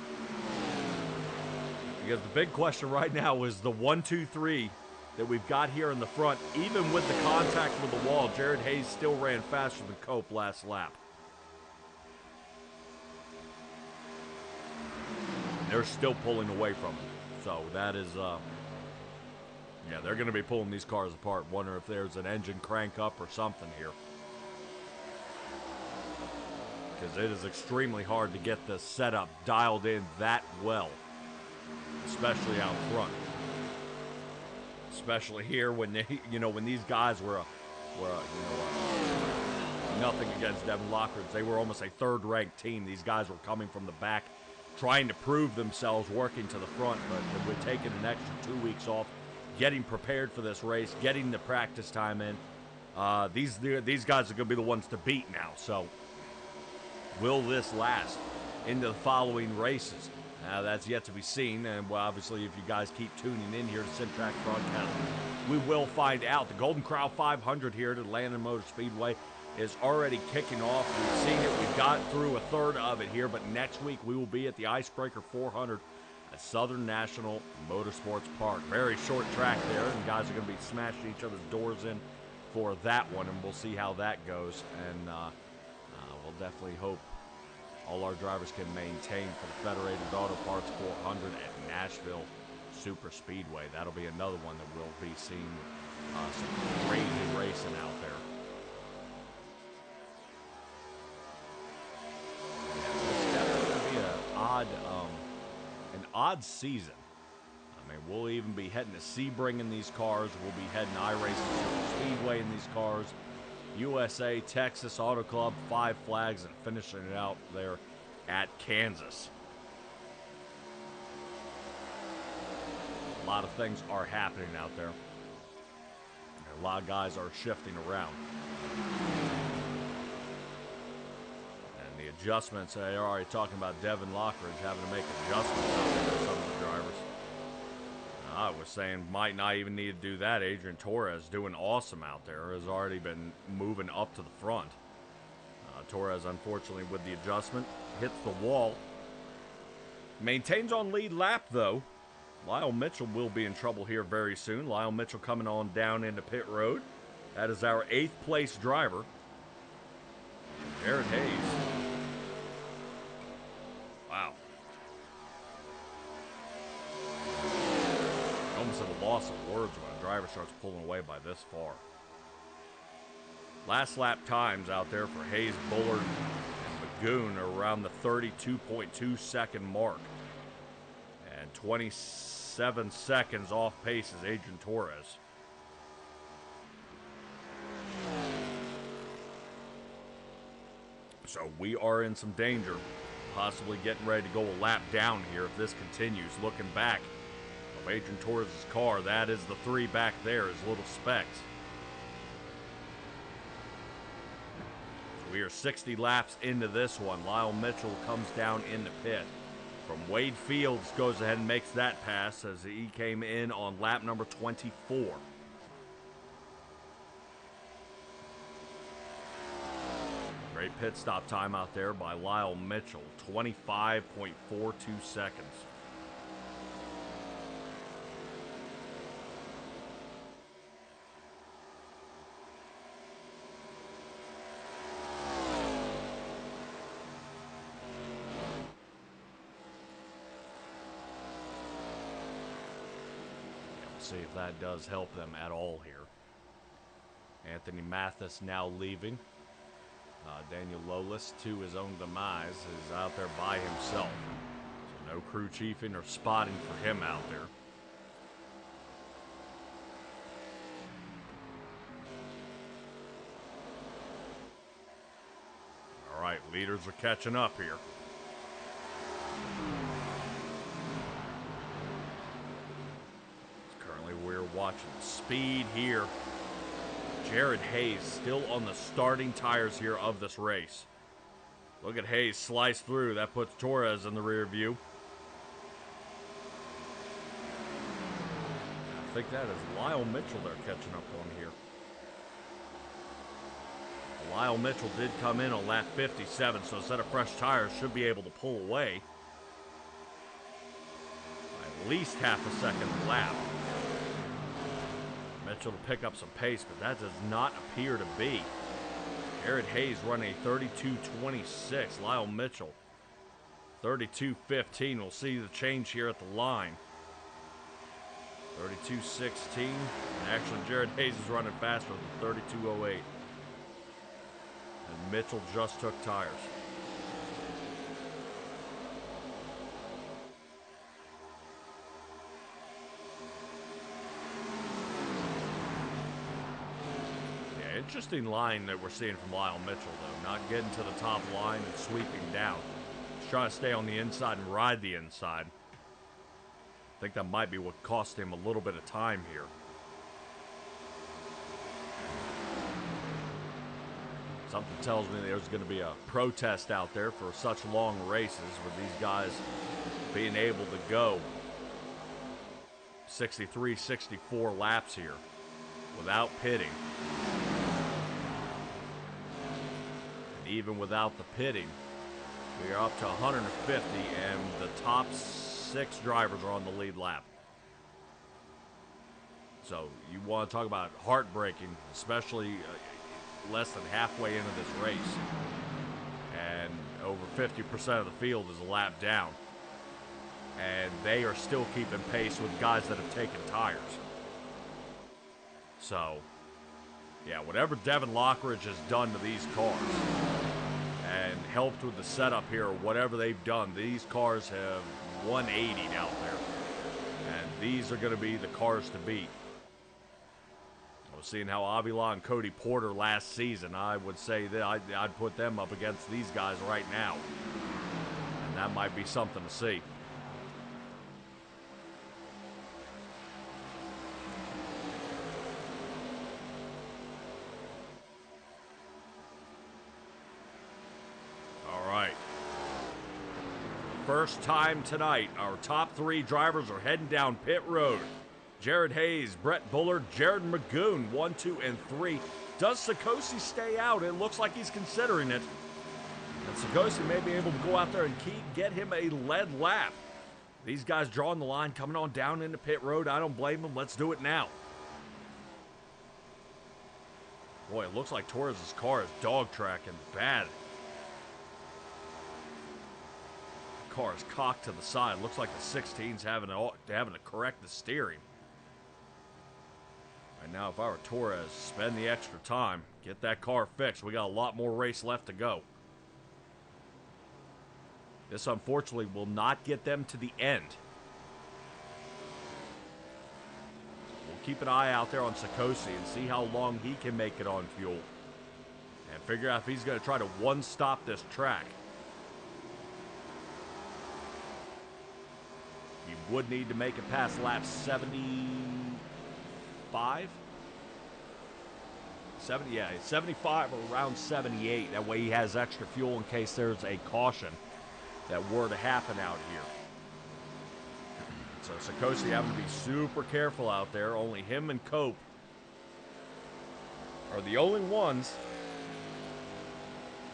Because the big question right now is the 1, 2, 3 that we've got here in the front. Even with the contact with the wall, Jared Hayes still ran faster than Cope last lap. And they're still pulling away from him. So that is, yeah, they're going to be pulling these cars apart. Wonder if there's an engine crank up or something here. Because it is extremely hard to get the setup dialed in that well, especially out front. especially here when they, when these guys were nothing against Devin Lockridge. They were almost a third-ranked team. These guys were coming from the back, trying to prove themselves, working to the front. But we're taking an extra 2 weeks off, getting prepared for this race, getting the practice time in. These guys are going to be the ones to beat now. So, will this last into the following races? That's yet to be seen. And well, obviously, if you guys keep tuning in here to SimTraX Broadcasting, we will find out. The Golden Corral 500 here at Atlanta Motor Speedway is already kicking off. We've seen it. We've got through a third of it here, but next week we will be at the Icebreaker 400 at Southern National Motorsports Park. Very short track there, and guys are going to be smashing each other's doors in for that one, and we'll see how that goes. And we'll definitely hope all our drivers can maintain for the Federated Auto Parts 400 at Nashville Super Speedway. That'll be another one that we'll be seeing some crazy racing out there. It's definitely going to be an odd season. I mean, we'll even be heading to Sebring in these cars. We'll be heading to iRacing Super Speedway in these cars. USA, Texas Auto Club, 5 Flags, and finishing it out there at Kansas. A lot of things are happening out there. A lot of guys are shifting around. And the adjustments, they're already talking about Devin Lockridge having to make adjustments out there for some of the drivers. I was saying might not even need to do that. Adrian Torres doing awesome out there. Has already been moving up to the front. Torres, unfortunately, with the adjustment, hits the wall. Maintains on lead lap, though. Lyle Mitchell will be in trouble here very soon. Lyle Mitchell coming on down into pit road. That is our 8th place driver, Jared Hayes. Wow. Almost at a loss of words when a driver starts pulling away by this far. Last lap times out there for Hayes, Bullard, and Magoon are around the 32.2 second mark. And 27 seconds off pace is Adrian Torres. So we are in some danger, possibly getting ready to go a lap down here if this continues. Looking back of Adrian Torres' car, that is the 3 back there, his little Specs. We are 60 laps into this one. Lyle Mitchell comes down in the pit. From Wade Fields goes ahead and makes that pass as he came in on lap number 24. Great pit stop time out there by Lyle Mitchell, 25.42 seconds. See if that does help them at all here. Anthony Mathis now leaving. Daniel Lolis, to his own demise, is out there by himself. So no crew chiefing or spotting for him out there. All right, leaders are catching up here. We're watching speed here. Jared Hayes still on the starting tires here of this race. Look at Hayes slice through. That puts Torres in the rear view. I think that is Lyle Mitchell they're catching up on here. Lyle Mitchell did come in on lap 57, so a set of fresh tires should be able to pull away. At least half a second lap. Mitchell to pick up some pace, but that does not appear to be. Jared Hayes running a 32.26. Lyle Mitchell, 32.15. We'll see the change here at the line. 32.16. Actually, Jared Hayes is running faster than 32.08. And Mitchell just took tires. Interesting line that we're seeing from Lyle Mitchell, though. Not getting to the top line and sweeping down. He's trying to stay on the inside and ride the inside. I think that might be what cost him a little bit of time here. Something tells me there's going to be a protest out there for such long races with these guys being able to go 63, 64 laps here without pitting. And even without the pitting, we are up to 150, and the top 6 drivers are on the lead lap. So you want to talk about heartbreaking, especially less than halfway into this race. And over 50% of the field is a lap down. And they are still keeping pace with guys that have taken tires. So, yeah, whatever Devin Lockridge has done to these cars and helped with the setup here, or whatever they've done, these cars have 180'd out there. And these are going to be the cars to beat. I was seeing how Avila and Cody Porter last season. I would say that I'd put them up against these guys right now. And that might be something to see. First time tonight, our top 3 drivers are heading down pit road. Jared Hayes, Brett Bullard, Jared Magoon, 1, 2, and 3. Does Sikosi stay out? It looks like he's considering it. And Sikosi may be able to go out there and get him a lead lap. These guys drawing the line, coming on down into pit road. I don't blame them. Let's do it now. Boy, it looks like Torres' car is dog tracking bad. Car is cocked to the side. Looks like the 16's having to correct the steering. Right now, if I were Torres, spend the extra time, get that car fixed. We got a lot more race left to go. This, unfortunately, will not get them to the end. We'll keep an eye out there on Sikosi and see how long he can make it on fuel. And figure out if he's going to try to one-stop this track. He would need to make it past lap 75? 75 or around 78. That way he has extra fuel in case there's a caution that were to happen out here. So Sikosi having to be super careful out there. Only him and Cope are the only ones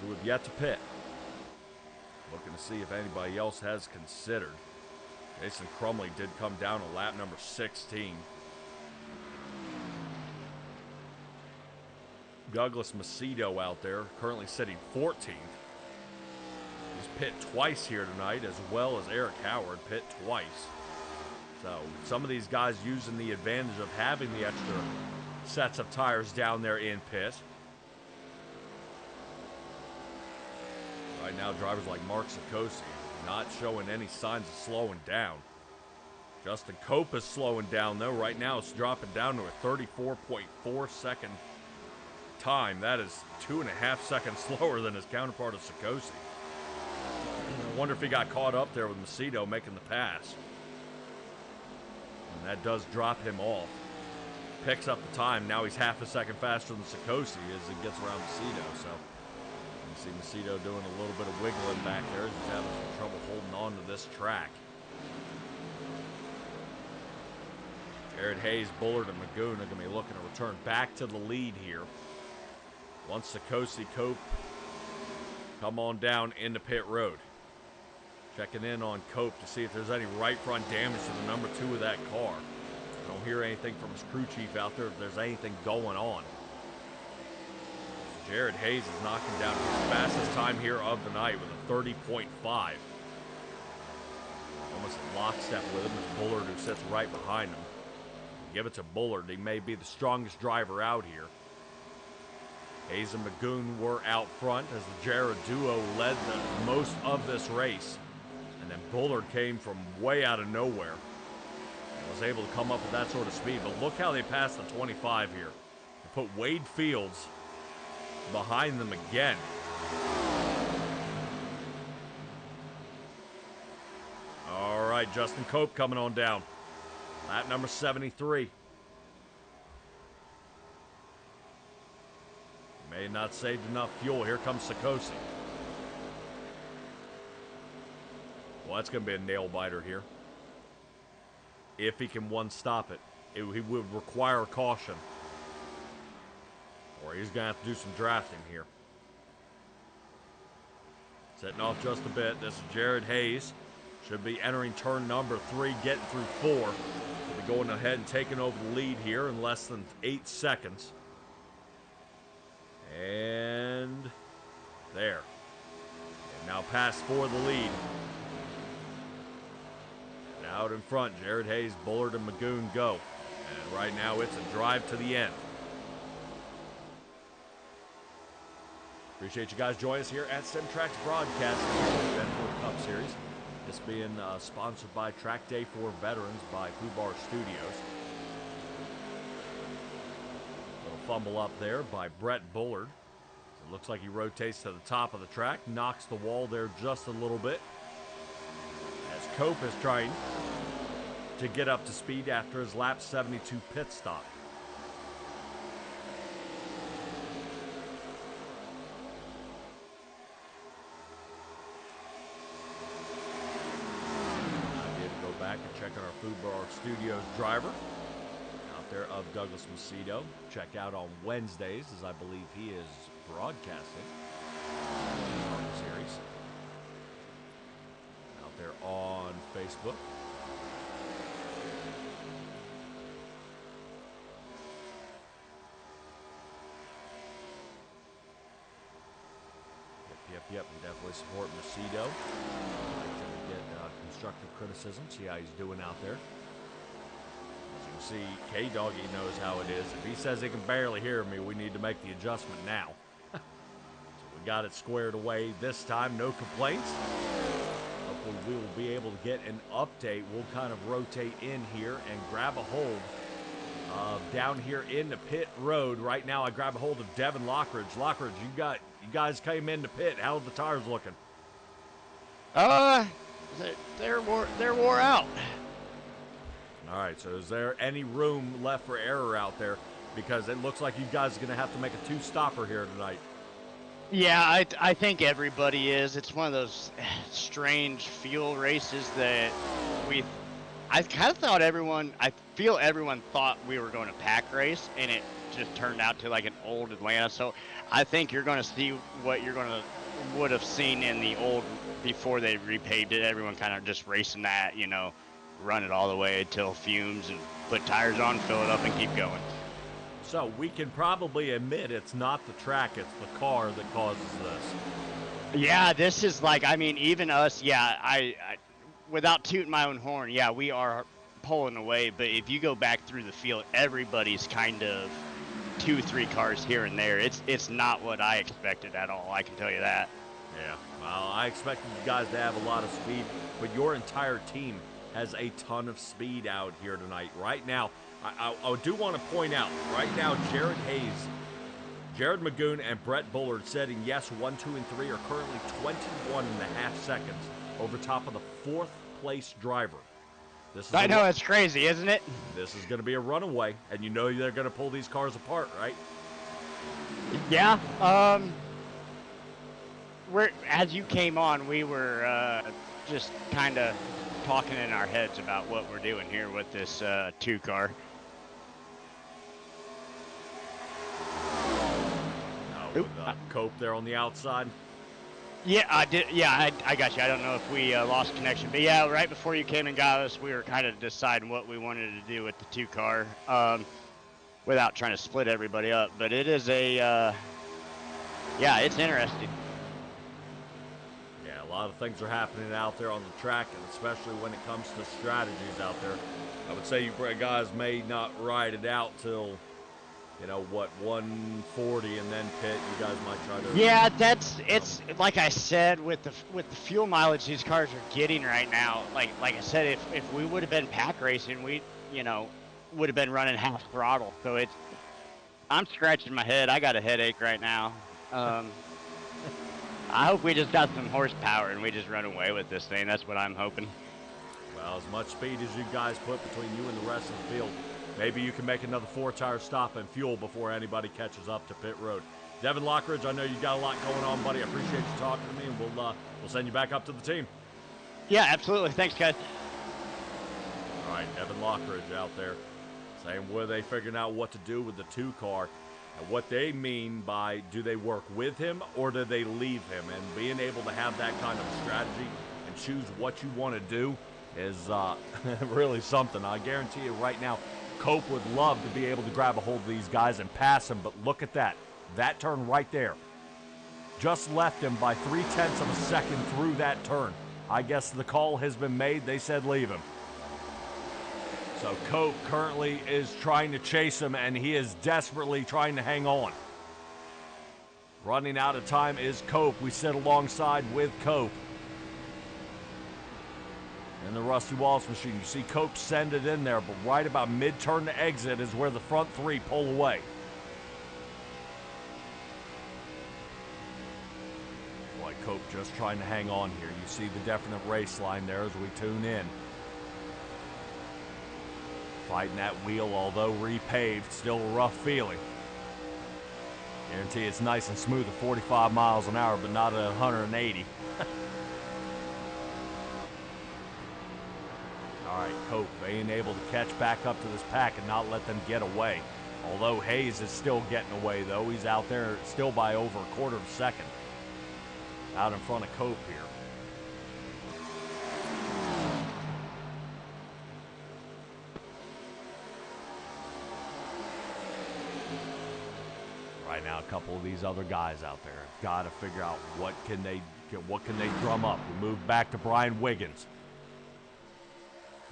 who have yet to pit. Looking to see if anybody else has considered. Jason Crumley did come down to lap number 16. Douglas Macedo out there, currently sitting 14th. He's pit twice here tonight, as well as Eric Howard pit twice. So some of these guys using the advantage of having the extra sets of tires down there in pit. Right now, drivers like Mark Sikosi not showing any signs of slowing down. Justin Cope is slowing down, though. Right now, it's dropping down to a 34.4 second time. That is 2.5 seconds slower than his counterpart of Sikosi. I wonder if he got caught up there with Macedo making the pass. And that does drop him off. Picks up the time. Now he's half a second faster than Sikosi as he gets around Macedo. So you see Macedo doing a little bit of wiggling back there. He's having some trouble holding on to this track. Jared Hayes, Bullard, and Magoon are going to be looking to return back to the lead here. Once Sikosi, Cope come on down into pit road. Checking in on Cope to see if there's any right front damage to the number 2 of that car. I don't hear anything from his crew chief out there if there's anything going on. Jared Hayes is knocking down his fastest time here of the night with a 30.5. Almost in lockstep with him is Bullard, who sits right behind him. Give it to Bullard. He may be the strongest driver out here. Hayes and Magoon were out front as the Jarrah duo led the most of this race. And then Bullard came from way out of nowhere and was able to come up with that sort of speed. But look how they passed the 25 here. They put Wade Fields behind them again. All right, Justin Cope coming on down. Lap number 73. May not saved enough fuel. Here comes Sikosi. Well, that's going to be a nail biter here. If he can one-stop it. He would require caution. Or he's going to have to do some drafting here. Setting off just a bit. This is Jared Hayes. Should be entering turn number 3, getting through 4. He'll be going ahead and taking over the lead here in less than 8 seconds. And there. And now pass for the lead. And out in front, Jared Hayes, Bullard, and Magoon go. And right now it's a drive to the end. Appreciate you guys joining us here at SimTraX Broadcasting, the Benford Cup Series. This being sponsored by Track Day for Veterans by Fubar Studios. Little fumble up there by Brett Bullard. It looks like he rotates to the top of the track, knocks the wall there just a little bit. As Cope is trying to get up to speed after his lap 72 pit stop. Check out our Food Bar Studios driver out there of Douglas Macedo. Check out on Wednesdays, as I believe he is broadcasting the series out there on Facebook. Yep. We definitely support Macedo. Get constructive criticism, see how he's doing out there. As you can see, K-Doggy knows how it is. If he says he can barely hear me, we need to make the adjustment now. So we got it squared away this time, no complaints. Hopefully we will be able to get an update. We'll kind of rotate in here and grab a hold down here in the pit road. Right now I grab a hold of Devin Lockridge. Lockridge, you guys came in the pit. How are the tires looking? They're wore out. All right, so is there any room left for error out there? Because it looks like you guys are going to have to make a two-stopper here tonight. Yeah, I think everybody is. It's one of those strange fuel races that I kind of thought I feel everyone thought we were going to pack race, and it just turned out to like an old Atlanta. So I think you're going to see what would have seen in the old before they repaved it. Everyone kind of just racing that, run it all the way until fumes and put tires on, fill it up, and keep going. So we can probably admit it's not the track, it's the car that causes this. Yeah, this is even us, I without tooting my own horn, we are pulling away, but if you go back through the field, everybody's kind of 2-3 cars here and there. It's not what I expected at all, I can tell you that. Yeah, well, I expected you guys to have a lot of speed, but your entire team has a ton of speed out here tonight. Right now, I do want to point out, right now, Jared Hayes, Jared Magoon, and Brett Bullard setting yes, 1, 2, and 3 are currently 21.5 seconds over top of the 4th place driver. I know, it's crazy, isn't it? This is going to be a runaway, and you know they're going to pull these cars apart, right? Yeah. As you came on, we were just kind of talking in our heads about what we're doing here with this 2-car. With Cope there on the outside. Yeah, I did. Yeah, I got you. I don't know if we lost connection, but yeah, right before you came and got us, we were kind of deciding what we wanted to do with the 2-car, without trying to split everybody up. But it is it's interesting. Yeah, a lot of things are happening out there on the track, and especially when it comes to strategies out there. I would say you guys may not ride it out till 140 and then pit. You guys might try to. Yeah, it's like I said, with the fuel mileage these cars are getting right now. Like I said, if we would have been pack racing, we would have been running half throttle. So I'm scratching my head. I got a headache right now. I hope we just got some horsepower and we just run away with this thing. That's what I'm hoping. Well, as much speed as you guys put between you and the rest of the field, maybe you can make another 4-tire stop and fuel before anybody catches up to pit road. Devin Lockridge, I know you got a lot going on, buddy. I appreciate you talking to me, and we'll send you back up to the team. Yeah, absolutely. Thanks, guys. All right, Devin Lockridge out there saying where they figuring out what to do with the 2-car and what they mean by do they work with him or do they leave him, and being able to have that kind of strategy and choose what you want to do is really something. I guarantee you right now, Cope would love to be able to grab a hold of these guys and pass them, but look at that. That turn right there just left him by 0.3 of a second through that turn. I guess the call has been made. They said leave him. So Cope currently is trying to chase him, and he is desperately trying to hang on. Running out of time is Cope. We sit alongside with Cope in the Rusty Wallace machine. You see Cope send it in there, but right about mid-turn to exit is where the front 3 pull away. Boy, Cope just trying to hang on here. You see the definite race line there as we tune in. Fighting that wheel, although repaved, still a rough feeling. Guarantee it's nice and smooth at 45 miles an hour, but not at 180. All right, Cope being able to catch back up to this pack and not let them get away. Although Hayes is still getting away, though. He's out there still by over a quarter of a second. Out in front of Cope here. Right now, a couple of these other guys out there have got to figure out what can they drum up. We move back to Brian Wiggins.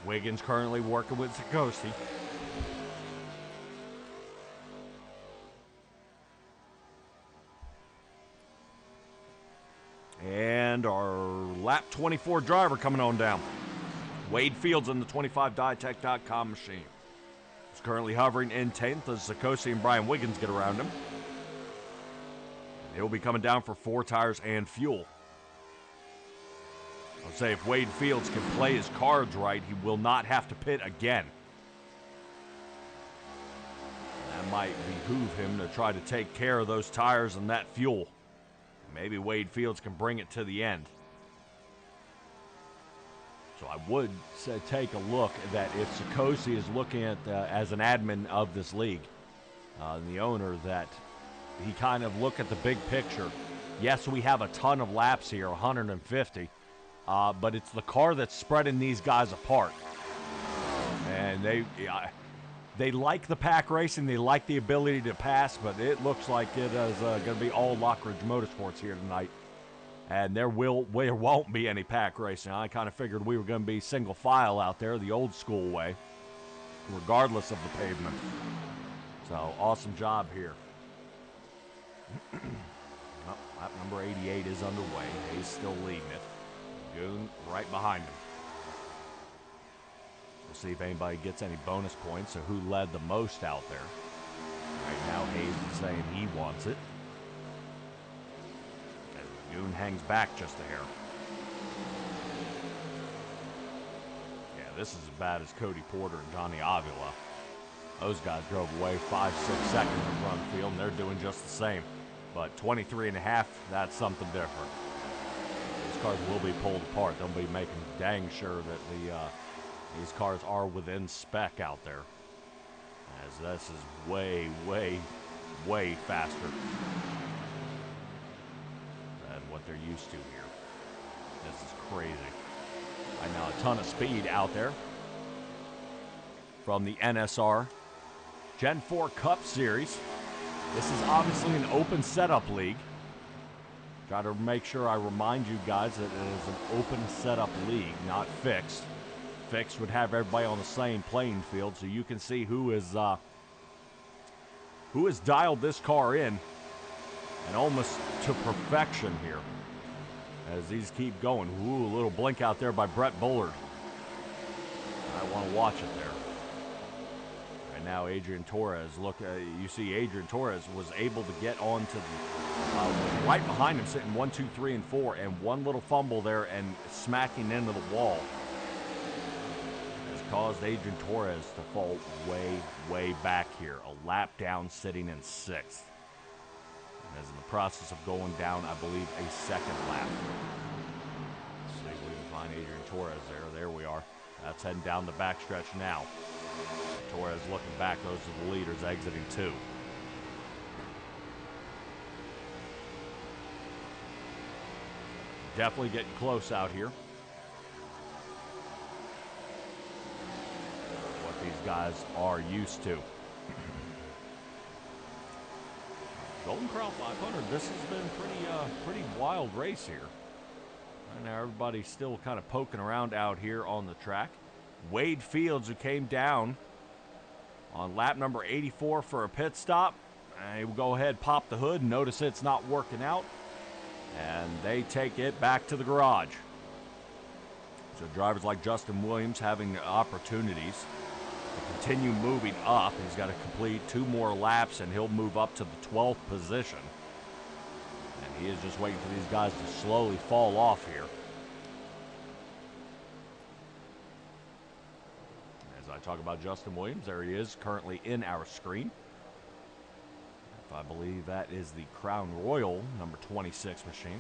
Wiggins currently working with Sikosi. And our lap 24 driver coming on down. Wade Fields in the 25dietech.com machine. He's currently hovering in 10th as Sikosi and Brian Wiggins get around him. He'll be coming down for 4 tires and fuel. I'll say if Wade Fields can play his cards right, he will not have to pit again. That might behoove him to try to take care of those tires and that fuel. Maybe Wade Fields can bring it to the end. So I would say take a look that if Sikosi is looking at as an admin of this league, the owner, that he kind of look at the big picture. Yes, we have a ton of laps here, 150, but it's the car that's spreading these guys apart. And they like the pack racing, they like the ability to pass, but it looks like it is going to be all Lockridge Motorsports here tonight. And there won't be any pack racing. I kind of figured we were going to be single file out there, the old school way, regardless of the pavement. So, awesome job here. Oh, lap number 88 is underway. He's still leading it. Goon right behind him. We'll see if anybody gets any bonus points or who led the most out there. Right now, Hayes is saying he wants it. As Goon hangs back just a hair. Yeah, this is as bad as Cody Porter and Johnny Avila. Those guys drove away 5-6 seconds in run field, and they're doing just the same. But 23.5, that's something different. These cars will be pulled apart. They'll be making dang sure that these cars are within spec out there. As this is way, way, way faster than what they're used to here. This is crazy. Right now, a ton of speed out there from the NSR Gen 4 Cup Series. This is obviously an open setup league. Try to make sure I remind you guys that it is an open setup league, not fixed. Fixed would have everybody on the same playing field, so you can see who has dialed this car in and almost to perfection here. As these keep going. Ooh, a little blink out there by Brett Bullard. I want to watch it there. And now Adrian Torres, you see Adrian Torres was able to get onto the, right behind him, sitting 1, 2, 3, and 4, and one little fumble there and smacking into the wall has caused Adrian Torres to fall way, way back here. A lap down, sitting in 6th. And is in the process of going down, I believe, a 2nd lap. Let's see if we can find Adrian Torres there. There we are. That's heading down the backstretch now. Torres looking back. Those are the leaders exiting 2. Definitely getting close out here. What these guys are used to. Golden Corral 500. This has been pretty wild race here. Right now everybody's still kind of poking around out here on the track. Wade Fields, who came down on lap number 84 for a pit stop. He will go ahead, pop the hood, notice it's not working out, and they take it back to the garage. So drivers like Justin Williams having opportunities to continue moving up. He's got to complete 2 more laps, and he'll move up to the 12th position. And he is just waiting for these guys to slowly fall off here. I talk about Justin Williams. There he is, currently in our screen. I believe that is the Crown Royal number 26 machine.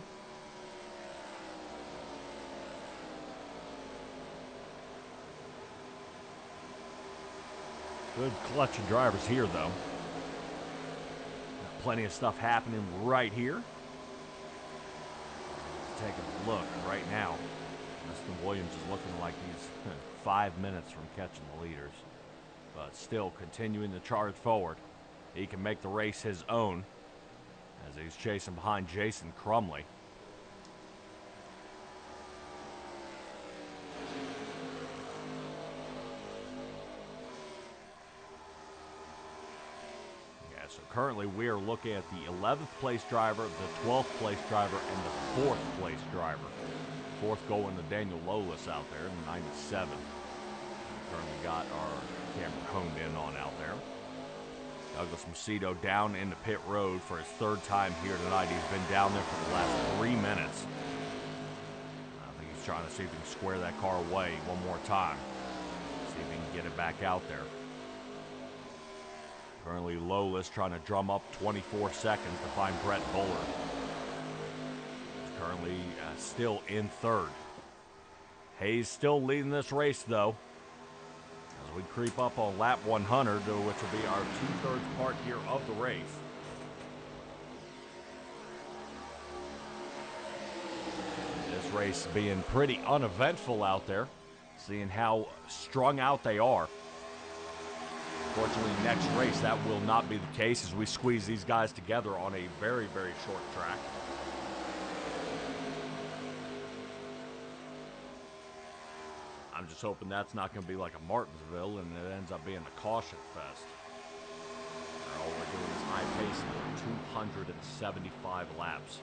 Good clutch of drivers here, though. Got plenty of stuff happening right here. Take a look right now. Justin Williams is looking like he's 5 minutes from catching the leaders, but still continuing to charge forward. He can make the race his own as he's chasing behind Jason Crumley. Yeah, so currently we are looking at the 11th place driver, the 12th place driver, and the 4th place driver. 4th going to Daniel Lolis out there in the 97. Currently got our camera honed in on out there. Douglas Macedo down into pit road for his 3rd time here tonight. He's been down there for the last 3 minutes. I think he's trying to see if he can square that car away one more time. See if he can get it back out there. Currently Lolis trying to drum up 24 seconds to find Brett Bullard. Currently still in 3rd. Hayes still leading this race, though, as we creep up on lap 100, which will be our 2/3 part here of the race. This race being pretty uneventful out there, seeing how strung out they are. Fortunately, next race, that will not be the case as we squeeze these guys together on a very, very short track. I'm just hoping that's not going to be like a Martinsville and it ends up being a caution fest. All we're doing is high pacing for 275 laps.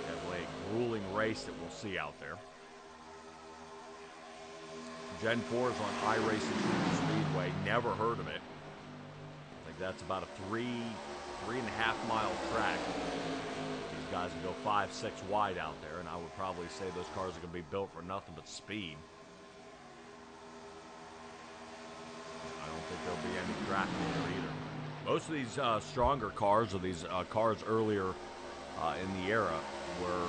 Definitely a grueling race that we'll see out there. Gen 4 is on iRacing Speedway. Never heard of it. I think that's about a 3.5 mile track. These guys will go 5, 6 wide out there, and I would probably say those cars are going to be built for nothing but speed. I don't think there'll be any drafting there either. Most of these stronger cars, or these cars earlier in the era, were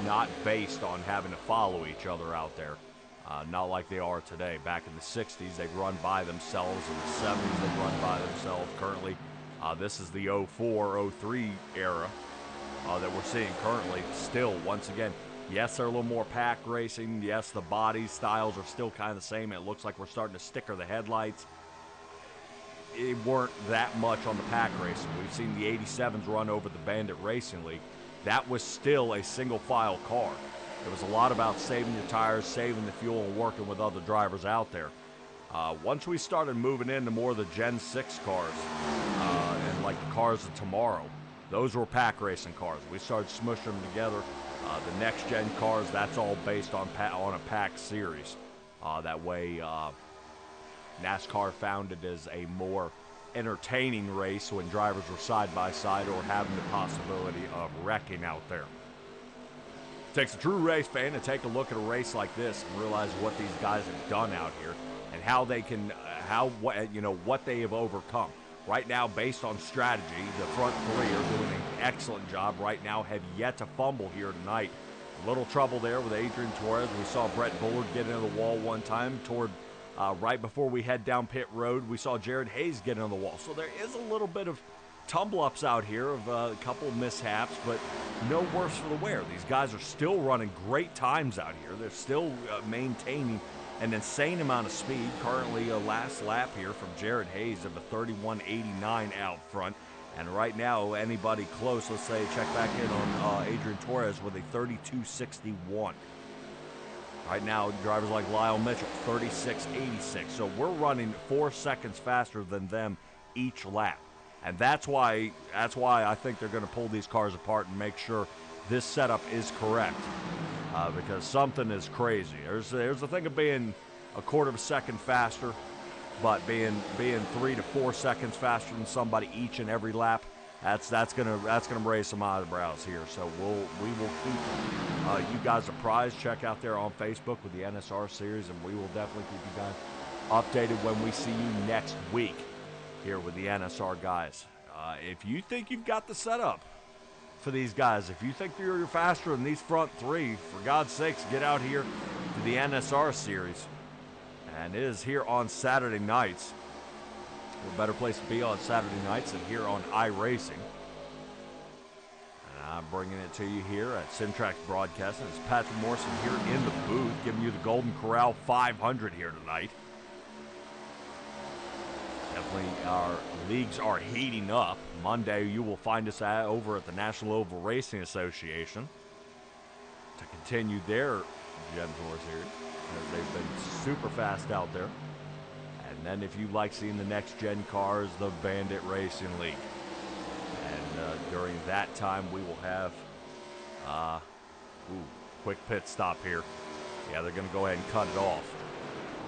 not based on having to follow each other out there. Not like they are today. Back in the 60s, they'd run by themselves. In the 70s, they'd run by themselves. Currently, this is the 04, 03 era that we're seeing currently. Still, once again, yes, they're a little more pack racing. Yes, the body styles are still kind of the same. It looks like we're starting to sticker the headlights. It weren't that much on the pack racing. We've seen the 87s run over the Bandit Racing League. That was still a single file car. It was a lot about saving your tires, saving the fuel, and working with other drivers out there. Once we started moving into more of the Gen 6 cars, and like the cars of tomorrow, those were pack racing cars. We started smushing them together. The next gen cars, that's all based on a pack series. That way, NASCAR found it as a more entertaining race when drivers were side by side or having the possibility of wrecking out there. It takes a true race fan to take a look at a race like this and realize what these guys have done out here and how they can, what they have overcome. Right now, based on strategy, the front three are doing an excellent job right now, have yet to fumble here tonight. A little trouble there with Adrian Torres. We saw Brett Bullard get into the wall one time right before we head down pit road. We saw Jared Hayes get into the wall. So there is a little bit of tumble-ups out here of a couple of mishaps, but no worse for the wear. These guys are still running great times out here. They're still maintaining an insane amount of speed. Currently, a last lap here from Jared Hayes of a 31.89 out front. And right now, anybody close, let's say, check back in on Adrian Torres with a 32.61. Right now, drivers like Lyle Mitchell, 36.86. So we're running 4 seconds faster than them each lap. And that's why I think they're going to pull these cars apart and make sure this setup is correct. Because something is crazy. There's the thing of being a quarter of a second faster, but being 3 to 4 seconds faster than somebody each and every lap. That's gonna raise some eyebrows here. So we will keep you guys apprised. Check out there on Facebook with the NSR series, and we will definitely keep you guys updated when we see you next week here with the NSR guys. If you think you've got the setup for these guys, if you think you're faster than these front three, for God's sakes, get out here to the NSR series. And it is here on Saturday nights. A better place to be on Saturday nights than here on iRacing. And I'm bringing it to you here at SimTraX Broadcasting. It's Patrick Morrison here in the booth, giving you the Golden Corral 500 here tonight. Definitely our leagues are heating up. Monday, you will find us over at the National Oval Racing Association to continue their Gen Tour series, as they've been super fast out there. And then if you like seeing the next gen cars, the Bandit Racing League. And during that time, we will have quick pit stop here. Yeah, they're going to go ahead and cut it off.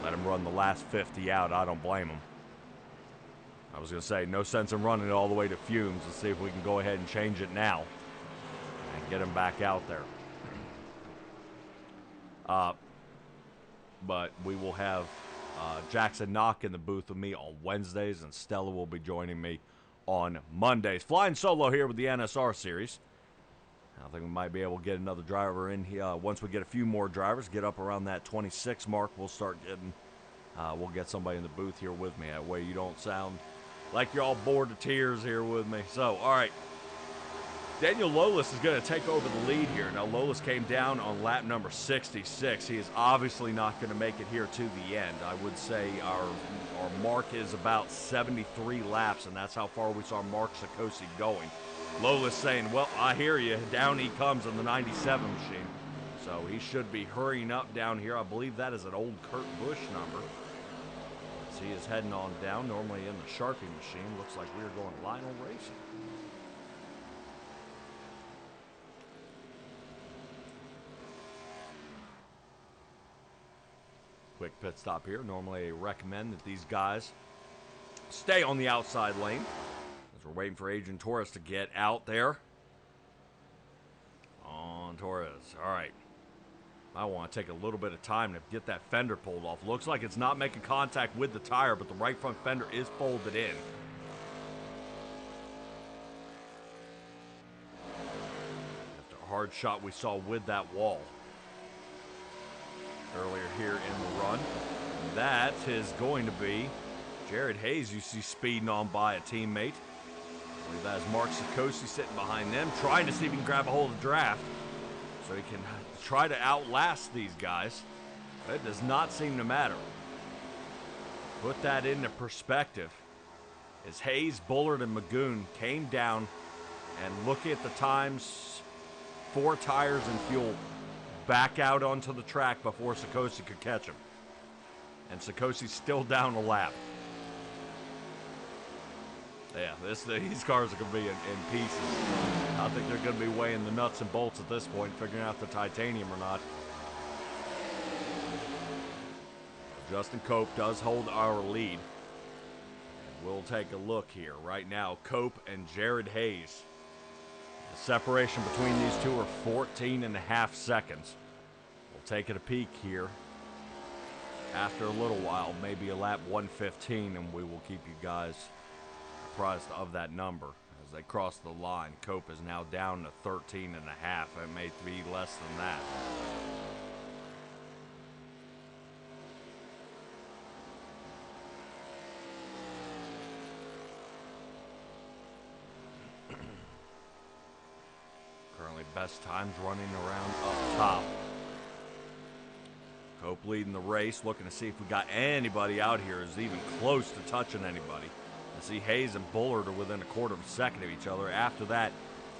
Let them run the last 50 out. I don't blame them. I was going to say, no sense in running it all the way to fumes. Let's see if we can go ahead and change it now and get them back out there. But we will have Jackson Knock in the booth with me on Wednesdays, and Stella will be joining me on Mondays. Flying solo here with the NSR series. I think we might be able to get another driver in here. Once we get a few more drivers, get up around that 26 mark, we'll start getting, we'll get somebody in the booth here with me. That way you don't sound like you're all bored to tears here with me. So, all right. Daniel Lolis is going to take over the lead here. Now, Lolis came down on lap number 66. He is obviously not going to make it here to the end. I would say our mark is about 73 laps, and that's how far we saw Mark Sikosi going. Lolis saying, well, I hear you. Down he comes on the 97 machine. So he should be hurrying up down here. I believe that is an old Kurt Busch number. As he is heading on down, normally in the Sharpie machine. Looks like we're going Lionel Racing. Quick pit stop here. Normally I recommend that these guys stay on the outside lane as we're waiting for Adrian Torres to get out there. On Torres. All right. I want to take a little bit of time to get that fender pulled off. Looks like it's not making contact with the tire, but the right front fender is folded in. After a hard shot we saw with that wall earlier here in the run. That is going to be Jared Hayes, you see speeding on by a teammate. I believe that is Mark Sikosi sitting behind them, trying to see if he can grab a hold of the draft so he can try to outlast these guys. But it does not seem to matter. Put that into perspective. As Hayes, Bullard, and Magoon came down, and look at the times, 4 tires and fuel, back out onto the track before Sikosi could catch him. And Sikosi's still down a lap. Yeah, these cars are going to be in pieces. I think they're going to be weighing the nuts and bolts at this point, figuring out the titanium or not. Justin Cope does hold our lead. We'll take a look here. Right now, Cope and Jared Hayes. The separation between these two are 14.5 seconds. We'll take a peek here. After a little while, maybe a lap 115, and we will keep you guys apprised of that number. As they cross the line, Cope is now down to 13.5. It may be less than that. Currently best times running around up top. Cope leading the race, looking to see if we got anybody out here who's even close to touching anybody. I see Hayes and Bullard are within a quarter of a second of each other. After that,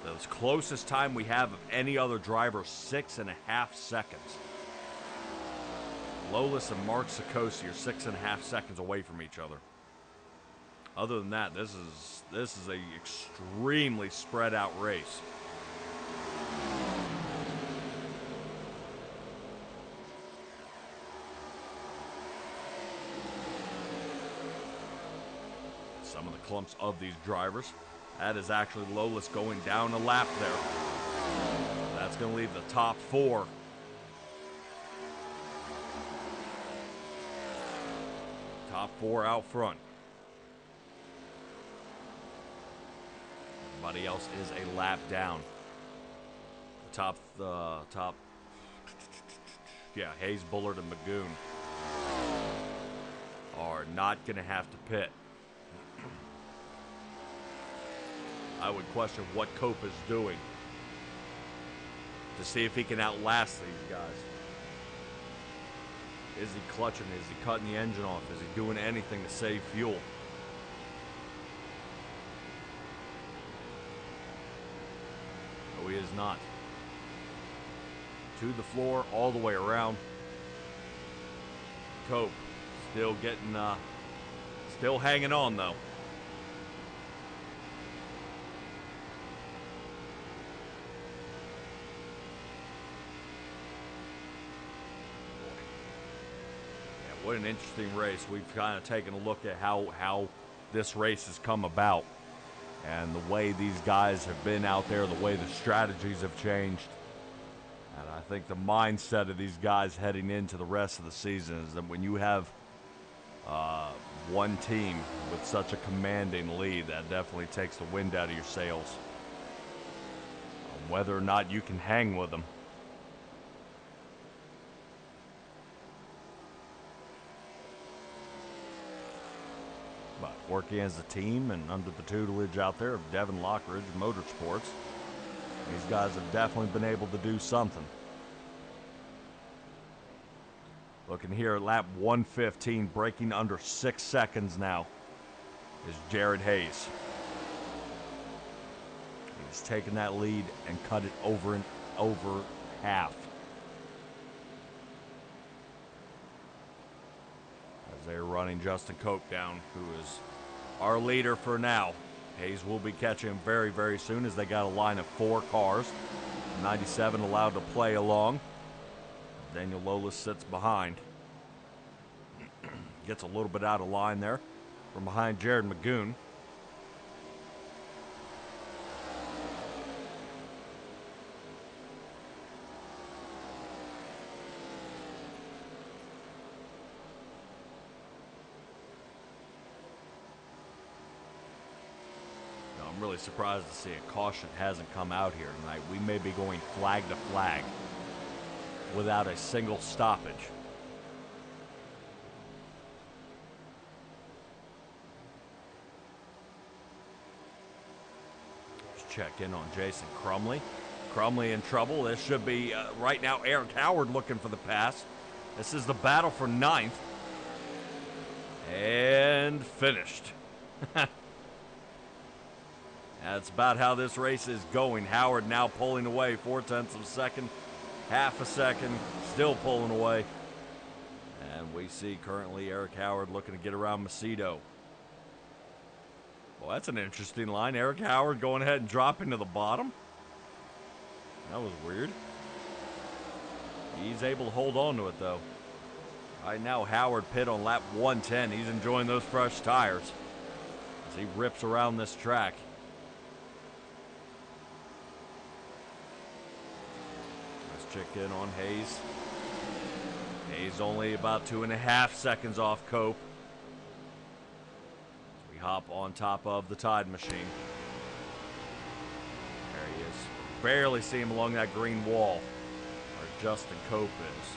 the closest time we have of any other driver, 6.5 seconds. Lolis and Mark Sikosi are 6.5 seconds away from each other. Other than that, this is a extremely spread out race. Some of the clumps of these drivers. That is actually Lolis going down a lap there. That's going to leave the top four. Top four out front. Everybody else is a lap down. Yeah, Hayes, Bullard, and Magoon are not going to have to pit. I would question what Cope is doing to see if he can outlast these guys. Is he clutching? Is he cutting the engine off? Is he doing anything to save fuel? No, he is not. To the floor, all the way around. Cope still getting, still hanging on though. What an interesting race. We've kind of taken a look at how this race has come about and the way these guys have been out there, the way the strategies have changed. And I think the mindset of these guys heading into the rest of the season is that when you have one team with such a commanding lead, that definitely takes the wind out of your sails. Whether or not you can hang with them. But working as a team and under the tutelage out there of Devin Lockridge Motorsports, these guys have definitely been able to do something. Looking here at lap 115, breaking under 6 seconds now, is Jared Hayes. He's taken that lead and cut it over half. As they're running Justin Cope down, who is our leader for now. Hayes will be catching him very, very soon as they got a line of 4 cars. 97 allowed to play along. Daniel Lolis sits behind. Gets a little bit out of line there from behind Jared Magoon. I'm really surprised to see a caution hasn't come out here tonight. We may be going flag to flag without a single stoppage. Let's check in on Jason Crumley. Crumley in trouble. This should be, right now, Eric Howard looking for the pass. This is the battle for 9th. And finished. That's about how this race is going. Howard now pulling away 0.4 of a second, half a second, still pulling away. And we see currently Eric Howard looking to get around Macedo. Well, that's an interesting line. Eric Howard going ahead and dropping to the bottom. That was weird. He's able to hold on to it, though. Right now, Howard Pitt on lap 110. He's enjoying those fresh tires as he rips around this track. Let's check in on Hayes. Hayes only about 2.5 seconds off Cope. So we hop on top of the Tide machine. There he is. Barely see him along that green wall where Justin Cope is.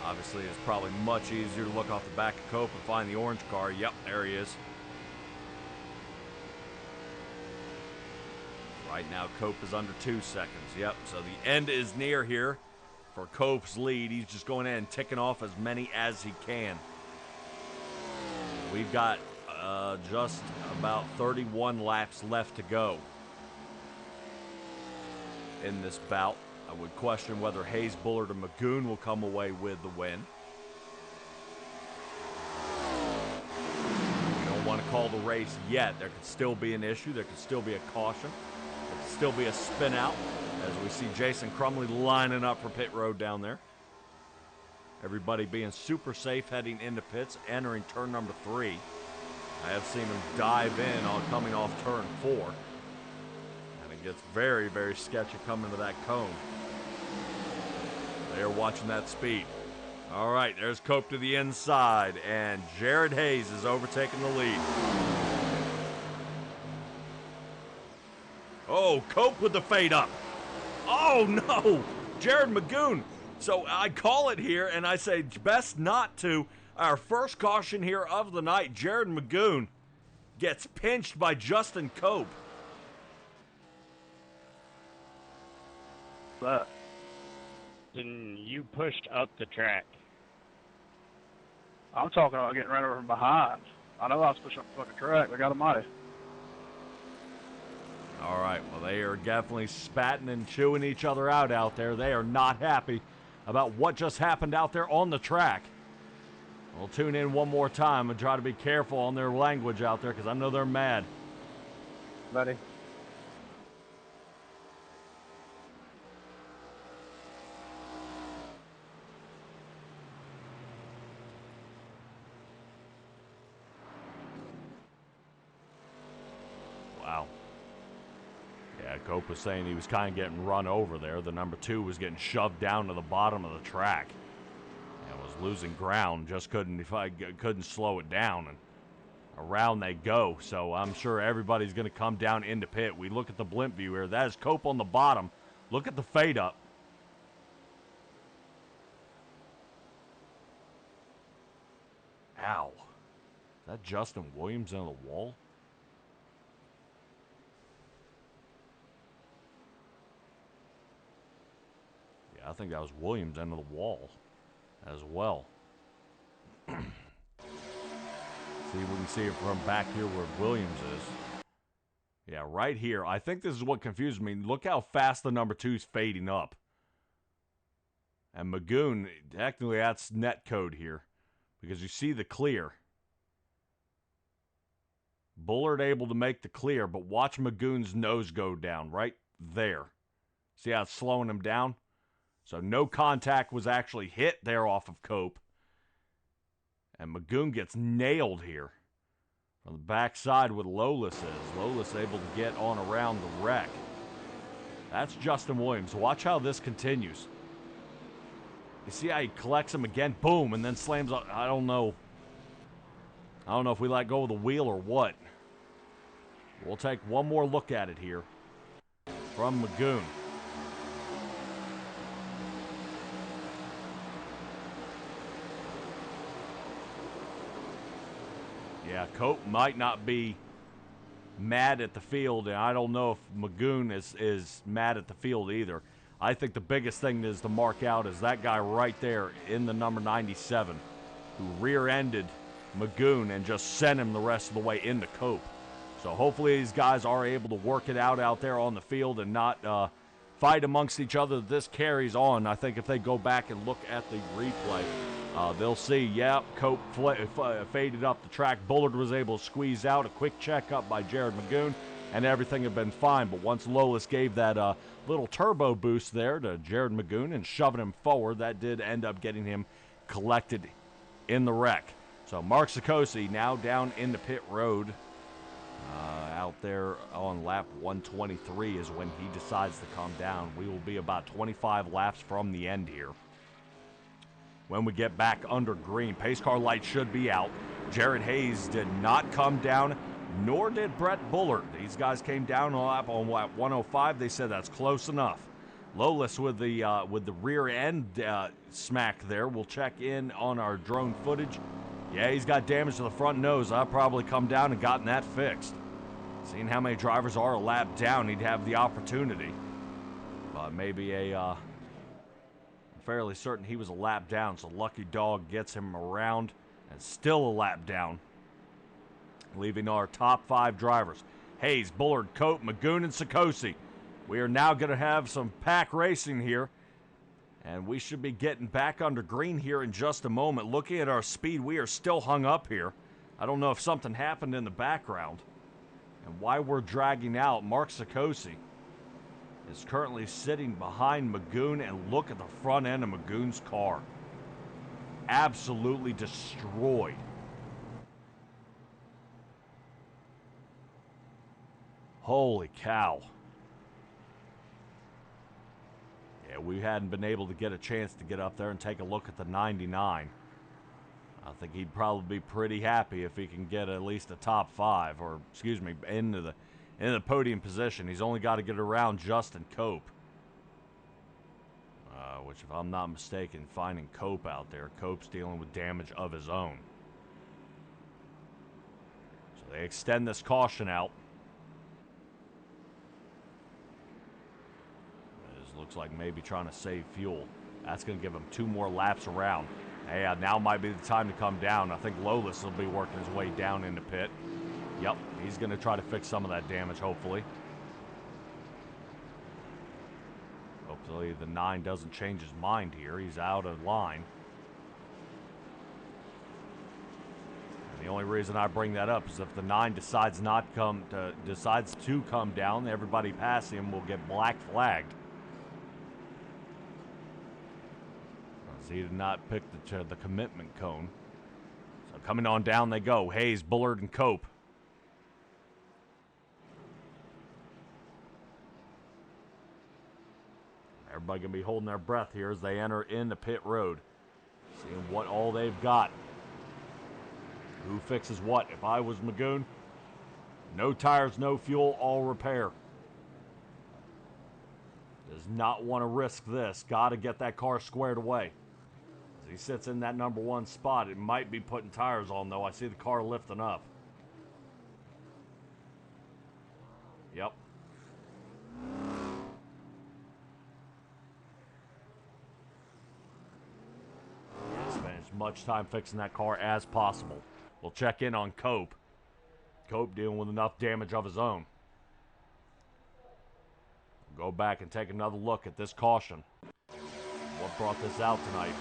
Obviously, it's probably much easier to look off the back of Cope and find the orange car. Yep, there he is. Right now, Cope is under 2 seconds. Yep, so the end is near here for Cope's lead. He's just going in and ticking off as many as he can. We've got just about 31 laps left to go in this bout. I would question whether Hayes, Bullard, or Magoon will come away with the win. We don't want to call the race yet. There could still be an issue. There could still be a caution. There could still be a spin out as we see Jason Crumley lining up for pit road down there. Everybody being super safe heading into pits, entering turn number 3. I have seen him dive in on coming off turn 4. And it gets very, very sketchy coming to that cone. They are watching that speed. All right, there's Cope to the inside, and Jared Hayes is overtaking the lead. Oh, Cope with the fade up. Oh, no, Jared Magoon. So I call it here, and I say best not to. Our first caution here of the night, Jared Magoon gets pinched by Justin Cope. But And you pushed up the track. I'm talking about getting ran over from behind. I know I was pushing up the fucking track, but I got a mighty. All right, well, they are definitely spatting and chewing each other out there. They are not happy about what just happened out there on the track. We'll tune in one more time and try to be careful on their language out there because I know they're mad. Buddy. Wow. Yeah, Cope was saying he was kind of getting run over there. The number 2 was getting shoved down to the bottom of the track and was losing ground. Just couldn't slow it down, and around they go. So I'm sure everybody's going to come down into pit. We look at the blimp view here. That is Cope on the bottom. Look at the fade up. Ow. Is that Justin Williams on the wall? I think that was Williams into the wall as well. See if we can see it from back here where Williams is. Yeah, right here. I think this is what confused me. Look how fast the number 2's fading up. And Magoon, technically that's net code here because you see the clear. Bullard able to make the clear, but watch Magoon's nose go down right there. See how it's slowing him down? So no contact was actually hit there off of Cope. And Magoon gets nailed here from the backside with Lolis is. Lolis able to get on around the wreck. That's Justin Williams. Watch how this continues. You see how he collects him again? Boom, and then slams up. I don't know if we let go of the wheel or what. We'll take one more look at it here from Magoon. Yeah, Cope might not be mad at the field, and I don't know if Magoon is mad at the field either. I think the biggest thing is to mark out is that guy right there in the number 97 who rear-ended Magoon and just sent him the rest of the way into Cope. So hopefully these guys are able to work it out there on the field and not fight amongst each other. This carries on. I think if they go back and look at the replay, they'll see, yep, Cope faded up the track. Bullard was able to squeeze out. A quick checkup by Jared Magoon, and everything had been fine. But once Lolis gave that little turbo boost there to Jared Magoon and shoving him forward, that did end up getting him collected in the wreck. So Mark Sikosi now down in the pit road. Out there on lap 123 is when he decides to come down. We will be about 25 laps from the end here. When we get back under green, pace car light should be out. Jared Hayes did not come down, nor did Brett Bullard. These guys came down on lap 105. They said that's close enough. Lolis with the rear end smack there. We'll check in on our drone footage. Yeah, he's got damage to the front nose. I'll probably come down and gotten that fixed. Seeing how many drivers are a lap down, he'd have the opportunity. But maybe I'm fairly certain he was a lap down, so Lucky Dog gets him around and still a lap down, leaving our top 5 drivers. Hayes, Bullard, Cope, Magoon, and Sikosi. We are now going to have some pack racing here, and we should be getting back under green here in just a moment. Looking at our speed, we are still hung up here. I don't know if something happened in the background and why we're dragging out. Mark Sikosi is currently sitting behind Magoon, and look at the front end of Magoon's car. Absolutely destroyed. Holy cow. Yeah, we hadn't been able to get a chance to get up there and take a look at the 99. I think he'd probably be pretty happy if he can get at least a top 5, or excuse me, into the podium position. He's only got to get around Justin Cope, which, if I'm not mistaken, finding Cope out there. Cope's dealing with damage of his own. So they extend this caution out. This looks like maybe trying to save fuel. That's going to give him 2 more laps around. Hey, now might be the time to come down. I think Lolis will be working his way down in the pit. Yep, he's going to try to fix some of that damage, hopefully. Hopefully the 9 doesn't change his mind here. He's out of line. And the only reason I bring that up is if the 9 decides to come down, everybody passing him will get black flagged. He did not pick the commitment cone. So coming on down they go. Hayes, Bullard, and Cope. Everybody going to be holding their breath here as they enter in the pit road. Seeing what all they've got. Who fixes what? If I was Magoon, no tires, no fuel, all repair. Does not want to risk this. Got to get that car squared away. As he sits in that number 1 spot, it might be putting tires on, though. I see the car lifting up. Yep. Spend as much time fixing that car as possible. We'll check in on Cope. Cope dealing with enough damage of his own. We'll go back and take another look at this caution. What brought this out tonight?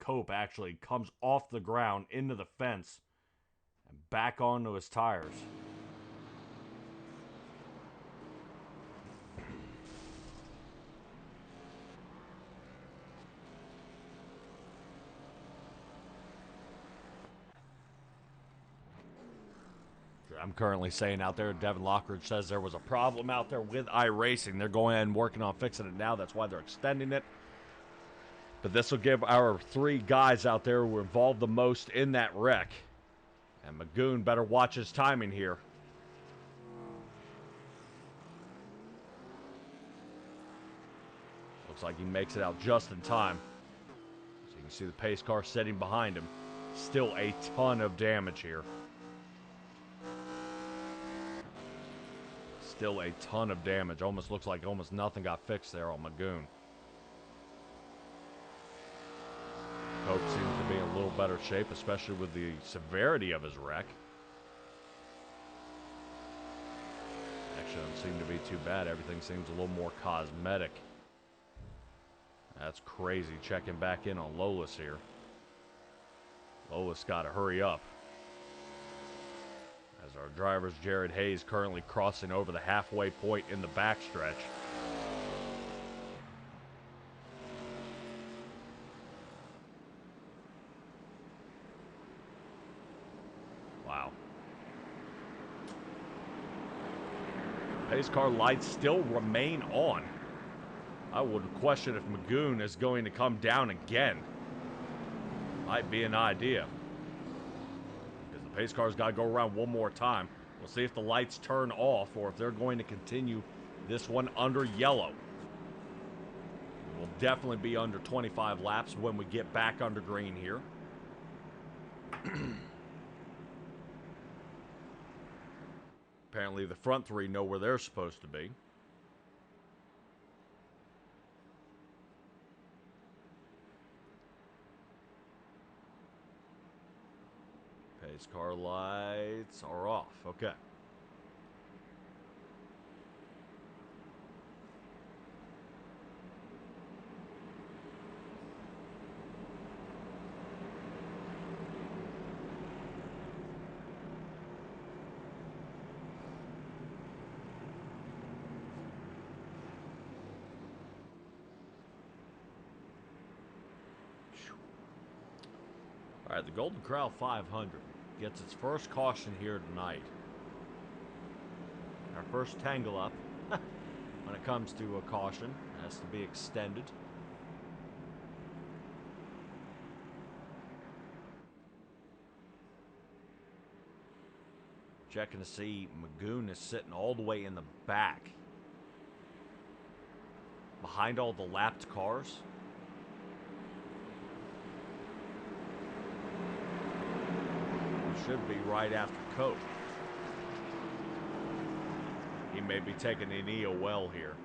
Cope actually comes off the ground into the fence and back onto his tires. I'm currently saying out there, Devin Lockridge says there was a problem out there with iRacing. They're going in and working on fixing it now. That's why they're extending it. But this will give our 3 guys out there who were involved the most in that wreck. And Magoon better watch his timing here. Looks like he makes it out just in time. So you can see the pace car sitting behind him. Still a ton of damage here. Still a ton of damage. Almost looks like almost nothing got fixed there on Magoon. Cope seems to be in a little better shape, especially with the severity of his wreck. Actually, doesn't seem to be too bad. Everything seems a little more cosmetic. That's crazy. Checking back in on Lolis here. Lolis got to hurry up. As our driver's Jared Hayes currently crossing over the halfway point in the backstretch. Wow. Pace car lights still remain on. I would question if Magoon is going to come down again. Might be an idea. Because the pace car's got to go around one more time. We'll see if the lights turn off or if they're going to continue this one under yellow. We'll definitely be under 25 laps when we get back under green here. Apparently the front three know where they're supposed to be. Pace car lights are off. Okay. All right, the Golden Corral 500 gets its first caution here tonight. Our first tangle up when it comes to a caution has to be extended. Checking to see Magoon is sitting all the way in the back, behind all the lapped cars. Should be right after Cope. He may be taking an EOL here.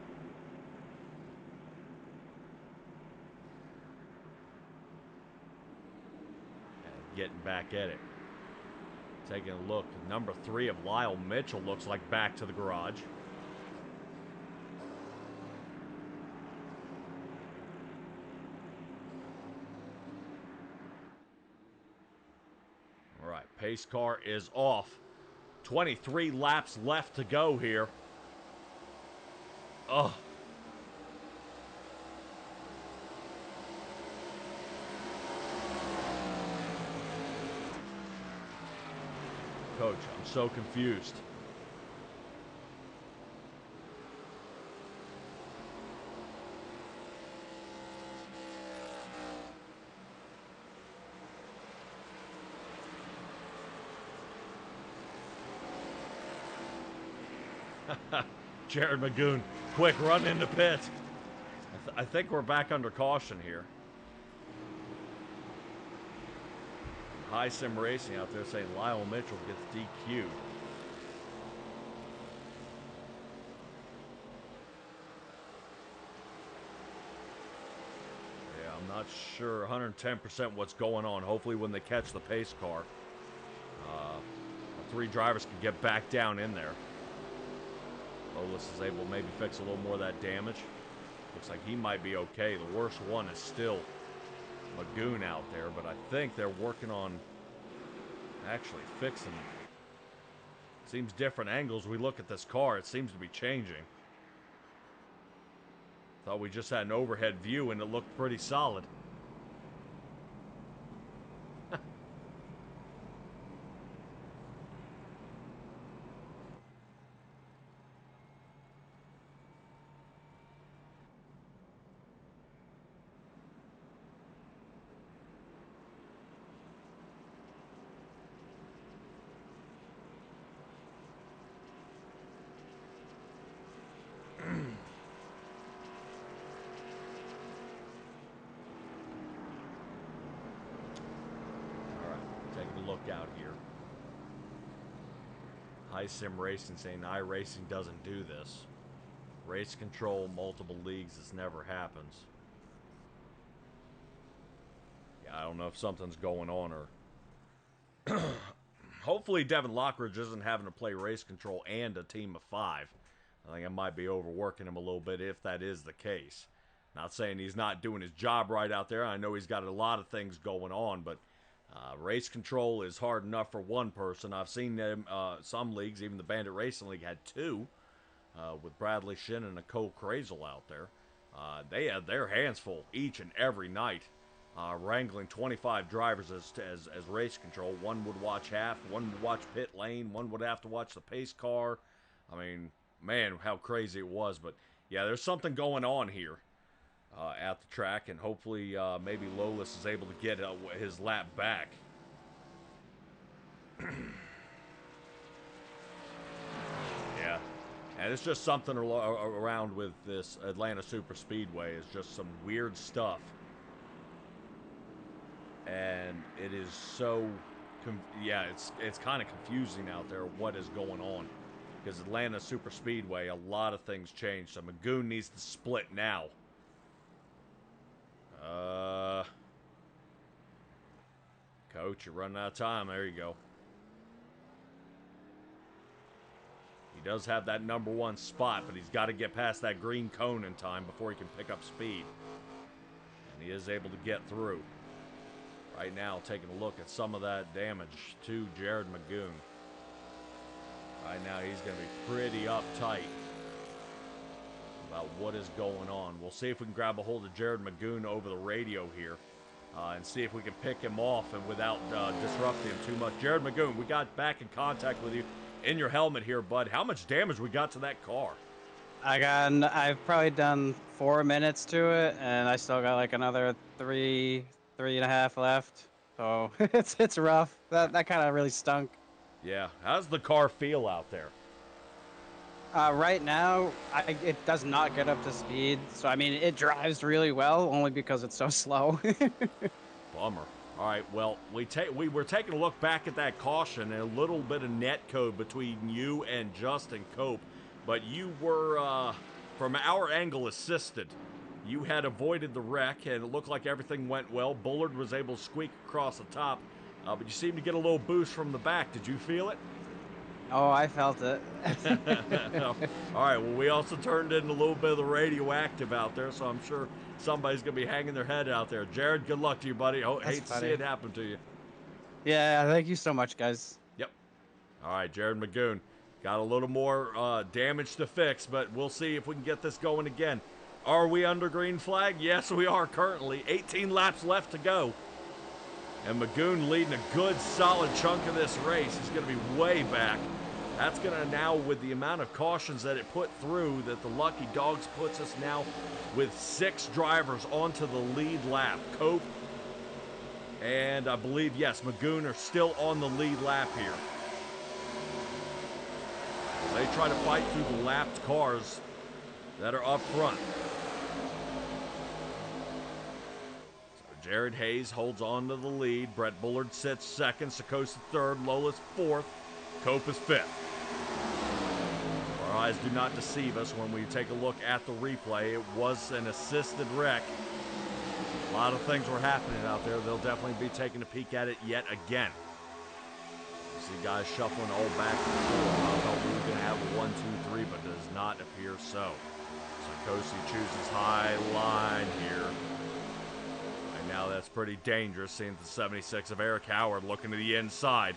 And getting back at it. Taking a look. Number 3 of Lyle Mitchell looks like back to the garage. Pace car is off. 23 laps left to go here. Oh. Coach, I'm so confused. Jared Magoon, quick run into pit. I think we're back under caution here. High Sim Racing out there saying Lyle Mitchell gets DQ'd. Yeah, I'm not sure 110% what's going on. Hopefully when they catch the pace car, the 3 drivers can get back down in there. Lolis is able to maybe fix a little more of that damage. Looks like he might be okay. The worst one is still Magoon out there, but I think they're working on actually fixing. Seems different angles. We look at this car, it seems to be changing. Thought we just had an overhead view and it looked pretty solid. Out here. High Sim Racing saying iRacing doesn't do this. Race control, multiple leagues, this never happens. Yeah, I don't know if something's going on or... Hopefully Devin Lockridge isn't having to play race control and a team of 5. I think I might be overworking him a little bit if that is the case. Not saying he's not doing his job right out there. I know he's got a lot of things going on, but Race control is hard enough for one person. I've seen them, some leagues, even the Bandit Racing League had two, with Bradley Shin and Nicole Krazel out there. They had their hands full each and every night, wrangling 25 drivers as race control. One would watch half, one would watch pit lane, one would have to watch the pace car. I mean, man, how crazy it was. But yeah, there's something going on here at the track, and hopefully maybe Lolis is able to get his lap back. Yeah, and it's just something around with this Atlanta Super Speedway. It's just some weird stuff, and it is so, yeah, it's kind of confusing out there what is going on, because Atlanta Super Speedway, a lot of things changed. So Magoon needs to split now. Coach, you're running out of time. There you go. He does have that #1 spot, but he's got to get past that green cone in time before he can pick up speed. And he is able to get through. Right now, taking a look at some of that damage to Jared Magoon. Right now, he's going to be pretty uptight about what is going on. We'll see if we can grab a hold of Jared Magoon over the radio here and see if we can pick him off and without disrupting him too much. Jared Magoon, we got back in contact with you in your helmet here, bud. How much damage we got to that car? I've probably done 4 minutes to it, and I still got like another three and a half left. So it's rough. That kind of really stunk. Yeah. How's the car feel out there? Right now, it does not get up to speed. So I mean, it drives really well, only because it's so slow. Bummer. All right, well, we were taking a look back at that caution and a little bit of net code between you and Justin Cope, but you were, from our angle, assisted. You had avoided the wreck, and it looked like everything went well. Bullard was able to squeak across the top, but you seemed to get a little boost from the back. Did you feel it? Oh, I felt it. All right, well, we also turned in a little bit of the radioactive out there, so I'm sure somebody's going to be hanging their head out there. Jared, good luck to you, buddy. Oh, hate to see it happen to you. Yeah, thank you so much, guys. Yep. All right, Jared Magoon. Got a little more damage to fix, but we'll see if we can get this going again. Are we under green flag? Yes, we are currently. 18 laps left to go. And Magoon leading a good, solid chunk of this race. He's going to be way back. That's going to now, with the amount of cautions that it put through, that the Lucky Dogs puts us now with 6 drivers onto the lead lap. Cope and I believe, yes, Magoon are still on the lead lap here. They try to fight through the lapped cars that are up front. So Jared Hayes holds on to the lead. Brett Bullard sits second. Sakosa third. Lola's fourth. Cope is fifth. Our eyes do not deceive us when we take a look at the replay. It was an assisted wreck. A lot of things were happening out there. They'll definitely be taking a peek at it yet again. You see guys shuffling all back and forth. I thought we were going to have a 1, 2, 3, but does not appear so. Sarkozy chooses high line here. And now that's pretty dangerous, seeing the 76 of Eric Howard looking to the inside.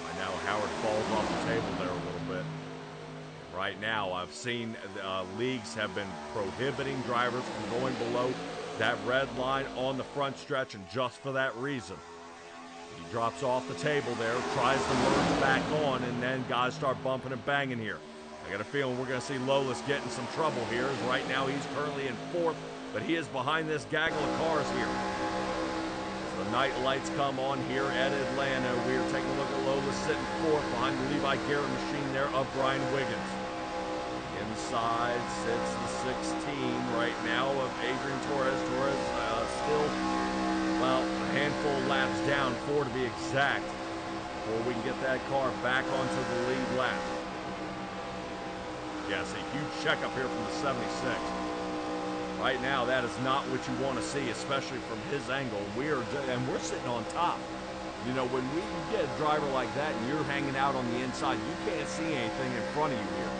And now Howard falls off the table there a little bit. Right now, I've seen leagues have been prohibiting drivers from going below that red line on the front stretch, and just for that reason. He drops off the table there, tries to merge back on, and then guys start bumping and banging here. I got a feeling we're going to see Lolis get in some trouble here, as right now he's currently in fourth, but he is behind this gaggle of cars here. So the night lights come on here at Atlanta. We are taking a look at Lolis sitting fourth behind the Levi Garrett machine there of Brian Wiggins. Inside sits the 16 right now of Adrian Torres. Torres still, well, a handful of laps down, 4 to be exact, before we can get that car back onto the lead lap. Yes, a huge checkup here from the 76. Right now, that is not what you want to see, especially from his angle. We're sitting on top. You know, when we get a driver like that and you're hanging out on the inside, you can't see anything in front of you here.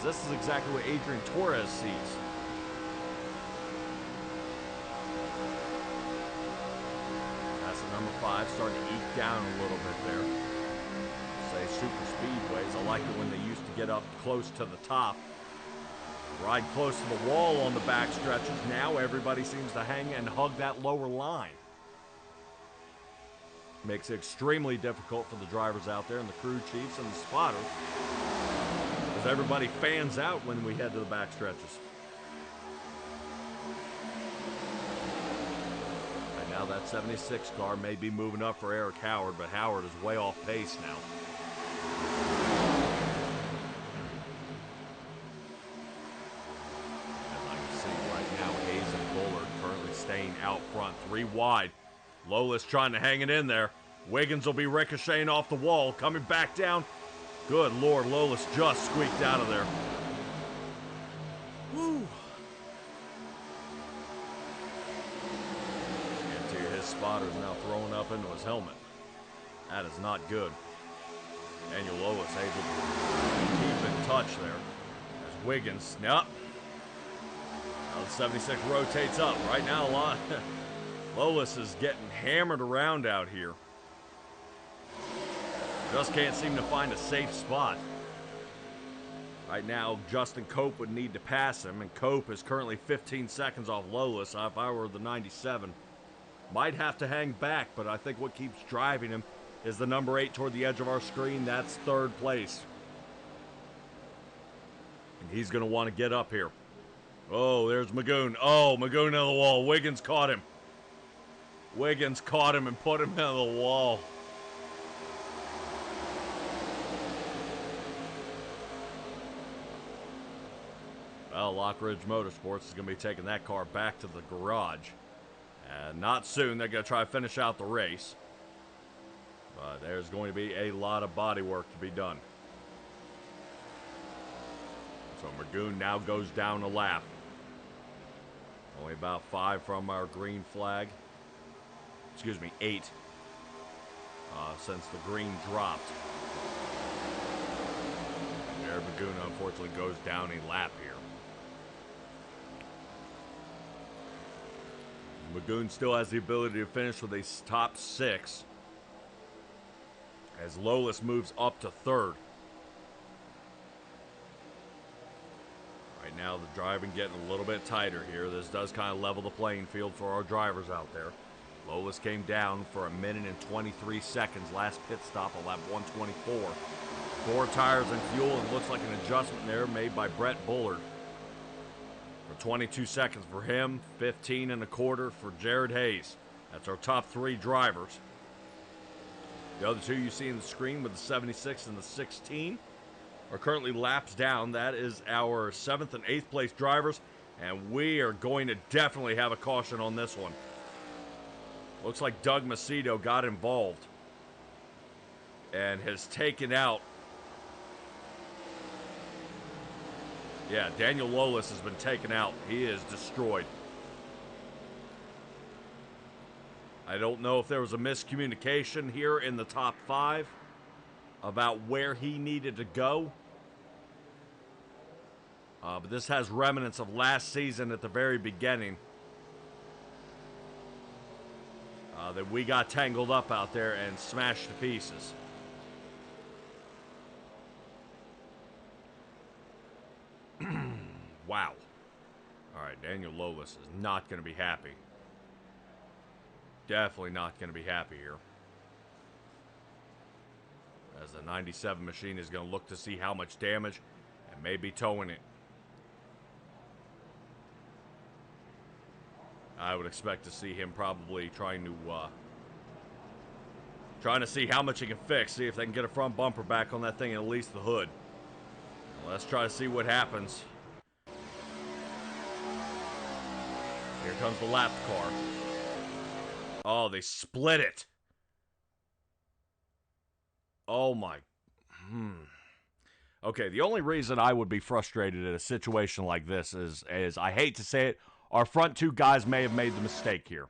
This is exactly what Adrian Torres sees. 5 starting to eke down a little bit there. Say super speedways. I like it when they used to get up close to the top. Ride close to the wall on the back stretches. Now everybody seems to hang and hug that lower line. Makes it extremely difficult for the drivers out there and the crew chiefs and the spotters, because everybody fans out when we head to the back stretches. Right now that 76 car may be moving up for Eric Howard, but Howard is way off pace now. As I can see right now, Hayes and Bullard currently staying out front, 3 wide. Lola's trying to hang it in there. Wiggins will be ricocheting off the wall, coming back down. Good Lord, Lolis just squeaked out of there. Woo. His spotter is now throwing up into his helmet. That is not good. Daniel Lolis able to keep in touch there. As Wiggins, yep. Now the 76 rotates up. Right now, Lolis is getting hammered around out here. Just can't seem to find a safe spot. Right now, Justin Cope would need to pass him, and Cope is currently 15 seconds off Lolis. If I were the 97, might have to hang back, but I think what keeps driving him is the number 8 toward the edge of our screen. That's 3rd place. And he's going to want to get up here. Oh, there's Magoon. Oh, Magoon on the wall. Wiggins caught him. Wiggins caught him and put him on the wall. Well, Lockridge Motorsports is going to be taking that car back to the garage. And not soon. They're going to try to finish out the race. But there's going to be a lot of body work to be done. So Magoon now goes down a lap. Only about 5 from our green flag. Excuse me, 8. Since the green dropped. Jared Magoon unfortunately goes down a lap here. Magoon still has the ability to finish with a top 6. As Lolis moves up to 3rd. Right now the driving getting a little bit tighter here. This does kind of level the playing field for our drivers out there. Lolis came down for 1 minute and 23 seconds. Last pit stop on lap 124. 4 tires and fuel, and looks like an adjustment there made by Brett Bullard. For 22 seconds for him, 15 and a quarter for Jared Hayes. That's our top 3 drivers. The other 2 you see in the screen with the 76 and the 16 are currently laps down. That is our 7th and 8th place drivers, and we are going to definitely have a caution on this one. Looks like Doug Macedo got involved and has taken out. Yeah, Daniel Lolis has been taken out. He is destroyed. I don't know if there was a miscommunication here in the top 5 about where he needed to go. But this has remnants of last season at the very beginning. That we got tangled up out there and smashed to pieces. Wow. Alright, Daniel Lolis is not going to be happy. Definitely not going to be happy here. As the 97 machine is going to look to see how much damage and maybe towing it. I would expect to see him probably trying to see how much he can fix. See if they can get a front bumper back on that thing and at least the hood. Let's try to see what happens. Here comes the lap car. Oh, they split it. Oh my. Okay, the only reason I would be frustrated at a situation like this is I hate to say it, our front 2 guys may have made the mistake here.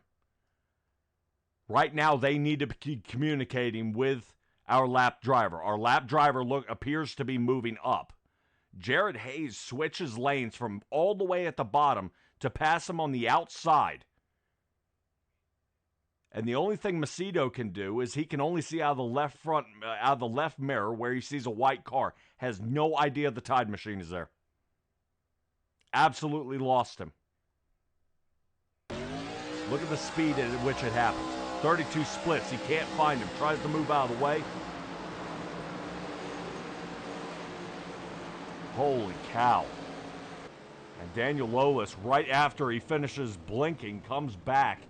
Right now, they need to be communicating with our lap driver. Our lap driver appears to be moving up. Jared Hayes switches lanes from all the way at the bottom to pass him on the outside. And the only thing Macedo can do is he can only see out of the left front, out of the left mirror where he sees a white car. Has no idea the Tide Machine is there. Absolutely lost him. Look at the speed at which it happens. 32 splits. He can't find him. Tries to move out of the way. Holy cow. And Daniel Lolis, right after he finishes blinking, comes back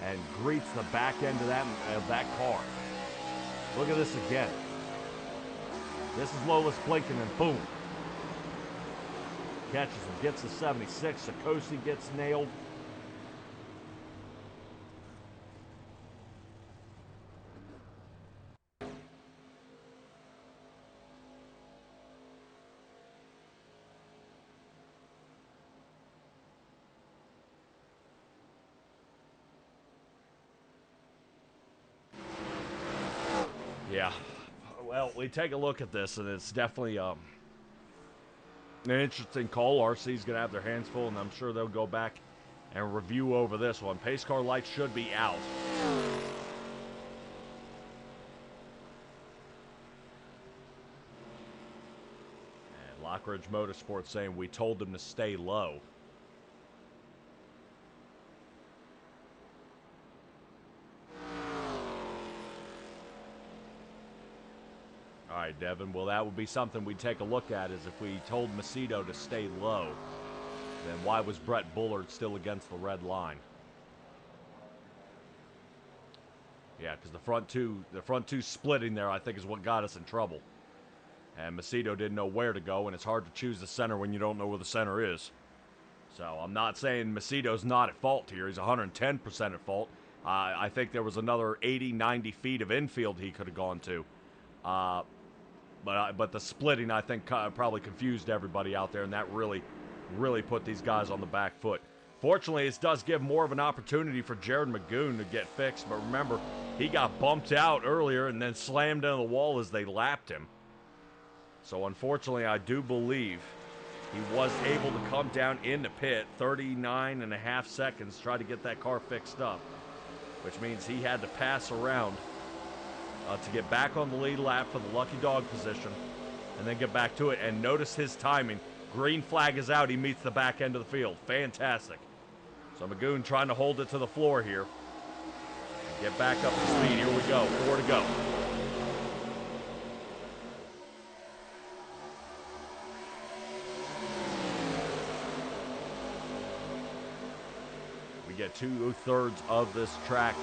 and greets the back end of that car. Look at this again. This is Lolis blinking, and boom. Catches him, gets the 76. Sikosi gets nailed. Yeah, well, we take a look at this, and it's definitely an interesting call. RC's going to have their hands full, and I'm sure they'll go back and review over this one. Pace car lights should be out. And Lockridge Motorsports saying we told them to stay low. All right, Devin. Well, that would be something we'd take a look at, is if we told Macedo to stay low, then why was Brett Bullard still against the red line? Yeah, because the front two splitting there, I think, is what got us in trouble. And Macedo didn't know where to go, and it's hard to choose the center when you don't know where the center is. So I'm not saying Macedo's not at fault here. He's 110% at fault. I think there was another 80, 90 feet of infield he could have gone to. But the splitting, I think, probably confused everybody out there, and that really put these guys on the back foot. Fortunately, this does give more of an opportunity for Jared Magoon to get fixed, but remember, he got bumped out earlier and then slammed into the wall as they lapped him. So unfortunately, I do believe he was able to come down in the pit 39.5 seconds, try to get that car fixed up, which means he had to pass around to get back on the lead lap for the lucky dog position, and then get back to it. And notice his timing. Green flag is out. He meets the back end of the field. Fantastic. So Magoon trying to hold it to the floor here. And get back up to speed. Here we go. 4 to go. We get 2/3 of this track.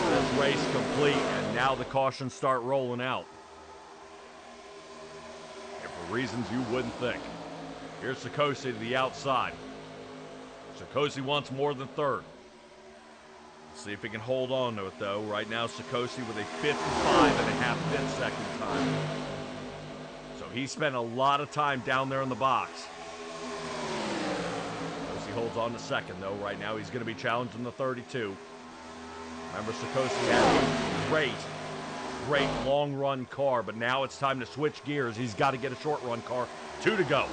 This race complete, and now the cautions start rolling out. And for reasons you wouldn't think. Here's Sikosi to the outside. Sikosi wants more than third. Let's see if he can hold on to it, though. Right now, Sikosi with a 55.5 second time. So he spent a lot of time down there in the box. Sikosi holds on to second, though. Right now, he's going to be challenging the 32. Remember, Sikosi had a great long-run car, but now it's time to switch gears. He's got to get a short-run car. 2 to go.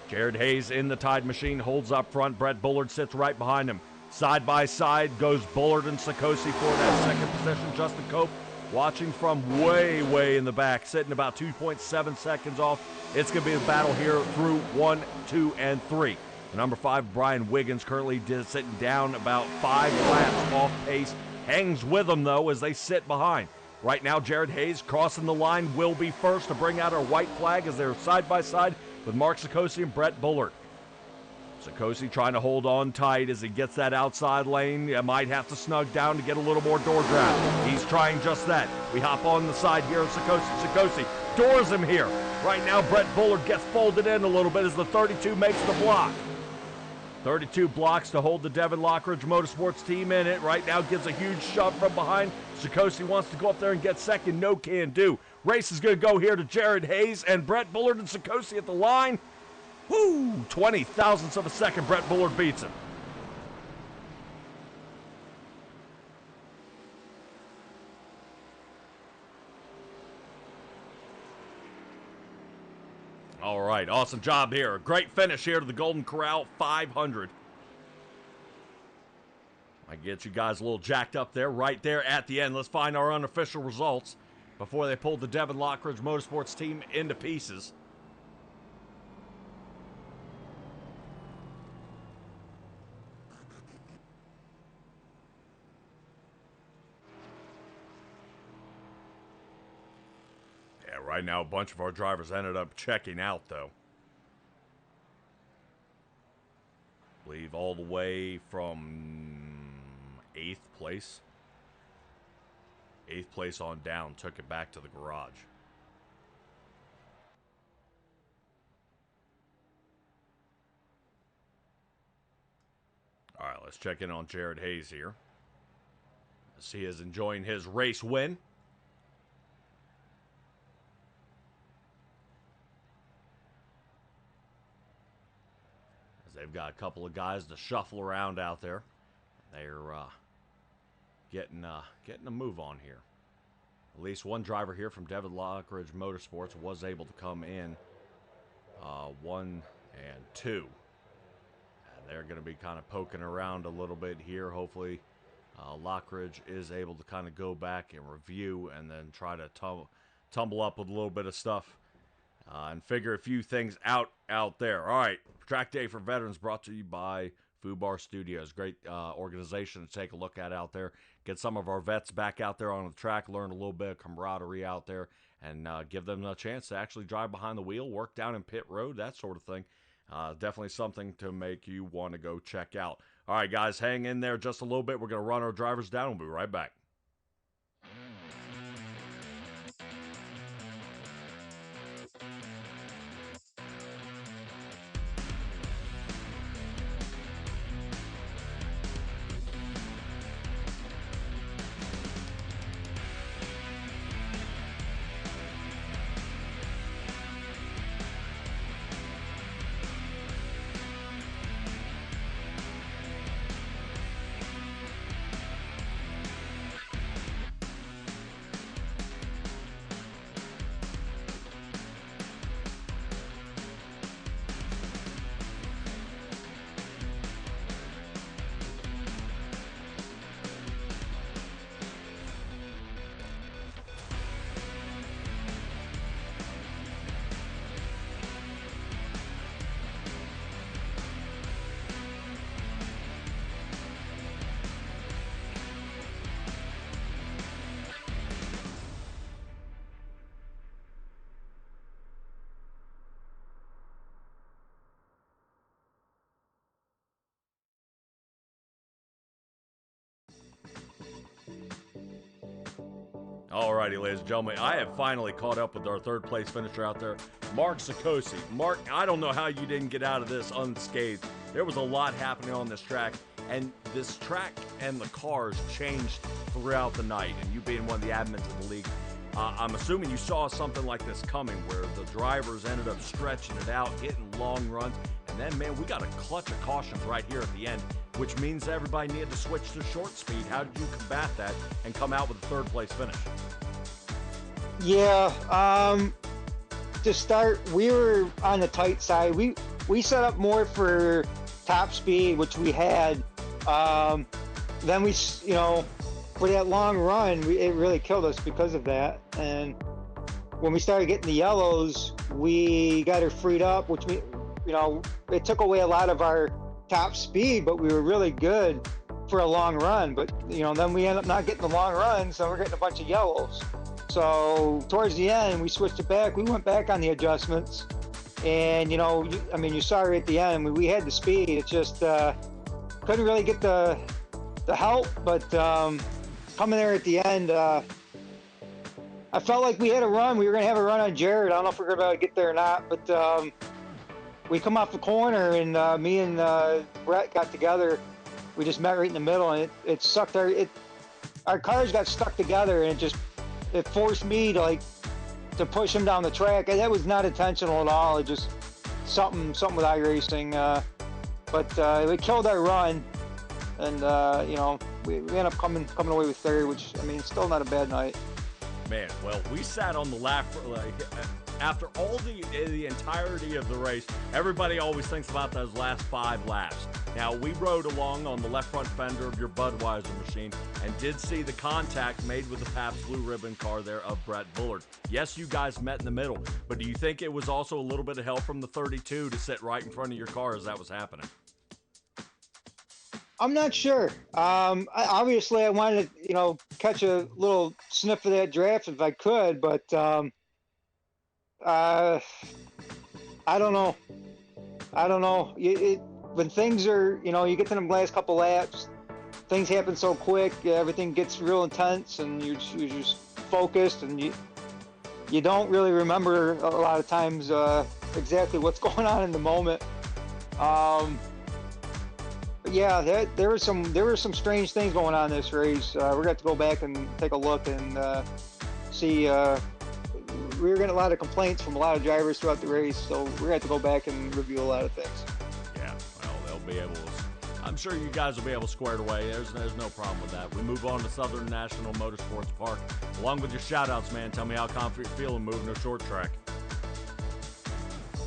Jared Hayes in the Tide Machine, holds up front. Brett Bullard sits right behind him. Side by side goes Bullard and Sikosi for that second position. Justin Cope watching from way in the back, sitting about 2.7 seconds off. It's going to be a battle here through 1, 2, and 3. Number 5, Brian Wiggins, currently sitting down about 5 laps off pace. Hangs with them, though, as they sit behind. Right now, Jared Hayes crossing the line will be first to bring out our white flag as they're side by side with Mark Sikosi and Brett Bullard. Sikosi trying to hold on tight as he gets that outside lane. You might have to snug down to get a little more door draft. He's trying just that. We hop on the side here of Sikosi. Sikosi doors him here. Right now, Brett Bullard gets folded in a little bit as the 32 makes the block. 32 blocks to hold the Devin Lockridge Motorsports team in it. Right now gives a huge shove from behind. Sikosi wants to go up there and get second. No can do. Race is going to go here to Jared Hayes and Brett Bullard and Sikosi at the line. Woo! 20 thousandths of a second. Brett Bullard beats him. All right, awesome job here. Great finish here to the Golden Corral 500. I get you guys a little jacked up there, right there at the end. Let's find our unofficial results before they pulled the Devon Lockridge Motorsports team into pieces. Yeah, right now a bunch of our drivers ended up checking out, though. I believe all the way from 8th place. 8th place on down, took it back to the garage. All right, let's check in on Jared Hayes here, as he is enjoying his race win. As they've got a couple of guys to shuffle around out there. They're getting a move on here. At least one driver here from Devon Lockridge Motorsports was able to come in 1 and 2. And they're going to be kind of poking around a little bit here. Hopefully Lockridge is able to kind of go back and review and then try to tumble up with a little bit of stuff and figure a few things out there. All right, Track Day for Veterans brought to you by Fubar Studios. Great organization to take a look at out there. Get some of our vets back out there on the track, learn a little bit of camaraderie out there, and give them a chance to actually drive behind the wheel, work down in pit road, that sort of thing. Definitely something to make you want to go check out. All right, guys, hang in there just a little bit. We're going to run our drivers down. We'll be right back. Alrighty, ladies and gentlemen, I have finally caught up with our third place finisher out there, Mark Sikosi. Mark, I don't know how you didn't get out of this unscathed. There was a lot happening on this track, and this track and the cars changed throughout the night, and you being one of the admins of the league, I'm assuming you saw something like this coming, where the drivers ended up stretching it out, getting long runs, and then, man, we got a clutch of cautions right here at the end, which means everybody needed to switch to short speed. How did you combat that and come out with a third place finish? Yeah, to start, we were on the tight side. We set up more for top speed, which we had. Then we, for that long run, it really killed us because of that. And when we started getting the yellows, we got her freed up, which it took away a lot of our top speed, but we were really good for a long run. But then we ended up not getting the long runs, so we're getting a bunch of yellows. So towards the end, we switched it back. We went back on the adjustments, and you saw her at the end. We had the speed. It just couldn't really get the help. But coming there at the end, I felt like we had a run. We were gonna have a run on Jared. I don't know if we're gonna be able to get there or not, but we come off the corner, and me and Brett got together. We just met right in the middle, and it sucked our cars got stuck together, and it forced me to push him down the track. And that was not intentional at all. It just something with iRacing. But it killed our run, and we ended up coming away with third, which still not a bad night. Man, well, we sat on the lap after all the entirety of the race, everybody always thinks about those last 5 laps. Now, we rode along on the left front fender of your Budweiser machine and did see the contact made with the Pabst Blue Ribbon car there of Brett Bullard. Yes, you guys met in the middle, but do you think it was also a little bit of help from the 32 to sit right in front of your car as that was happening? I'm not sure. Obviously, I wanted to, catch a little sniff of that draft if I could, but I don't know. When things are, you get to them last couple laps, things happen so quick, everything gets real intense, and you're just focused, and you don't really remember a lot of times exactly what's going on in the moment. Yeah, there were some strange things going on in this race. We're gonna have to go back and take a look and see. We were getting a lot of complaints from a lot of drivers throughout the race, so we're gonna have to go back and review a lot of things. Yeah, well, they'll be able to. I'm sure you guys will be able to square it away. There's no problem with that. We move on to Southern National Motorsports Park. Along with your shout-outs, man, tell me how confident you're feeling moving to short track.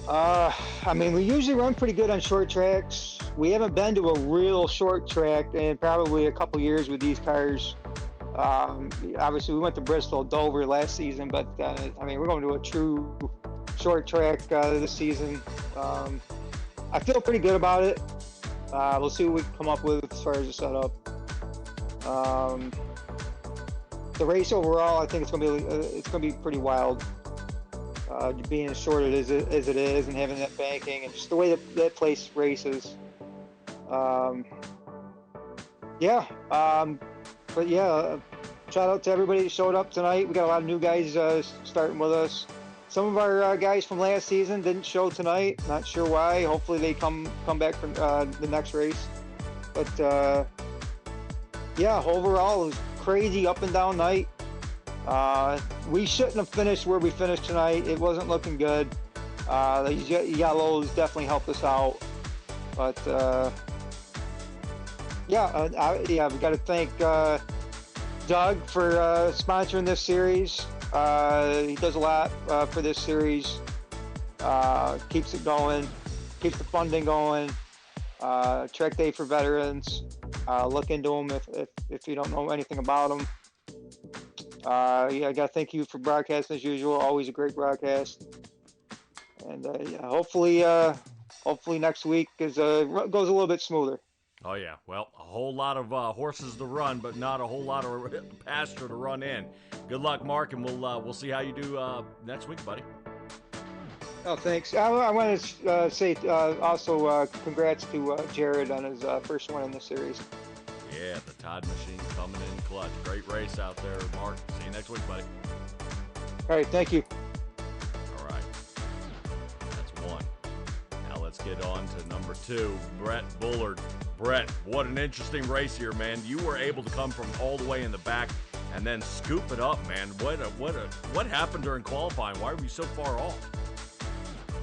We usually run pretty good on short tracks. We haven't been to a real short track in probably a couple years with these cars. Obviously, we went to Bristol, Dover last season, but we're going to a true short track this season. I feel pretty good about it. We'll see what we can come up with as far as the setup. The race overall, I think it's going to be pretty wild. Being as short as it is, and having that banking, and just the way that place races. But yeah, shout out to everybody that showed up tonight. We got a lot of new guys starting with us. Some of our guys from last season didn't show tonight. Not sure why. Hopefully they come back for the next race. But overall it was crazy up and down night. We shouldn't have finished where we finished tonight. It wasn't looking good. The yellows definitely helped us out. But we got to thank Doug for sponsoring this series. He does a lot for this series. Keeps it going, keeps the funding going. Track Day for Veterans. Look into them if you don't know anything about them. I got to thank you for broadcasting as usual. Always a great broadcast. And hopefully next week goes a little bit smoother. Oh yeah, well, a whole lot of horses to run, but not a whole lot of pasture to run in. Good luck, Mark, and we'll see how you do next week, buddy. Oh, thanks. I want to say also congrats to Jared on his first one in the series. Yeah, the Todd machine coming in clutch. Great race out there, Mark. See you next week, buddy. All right, thank you. All right, that's one. Now let's get on to number 2, Brett Bullard. Brett, what an interesting race here, man. You were able to come from all the way in the back and then scoop it up, man. What happened during qualifying? Why were you so far off?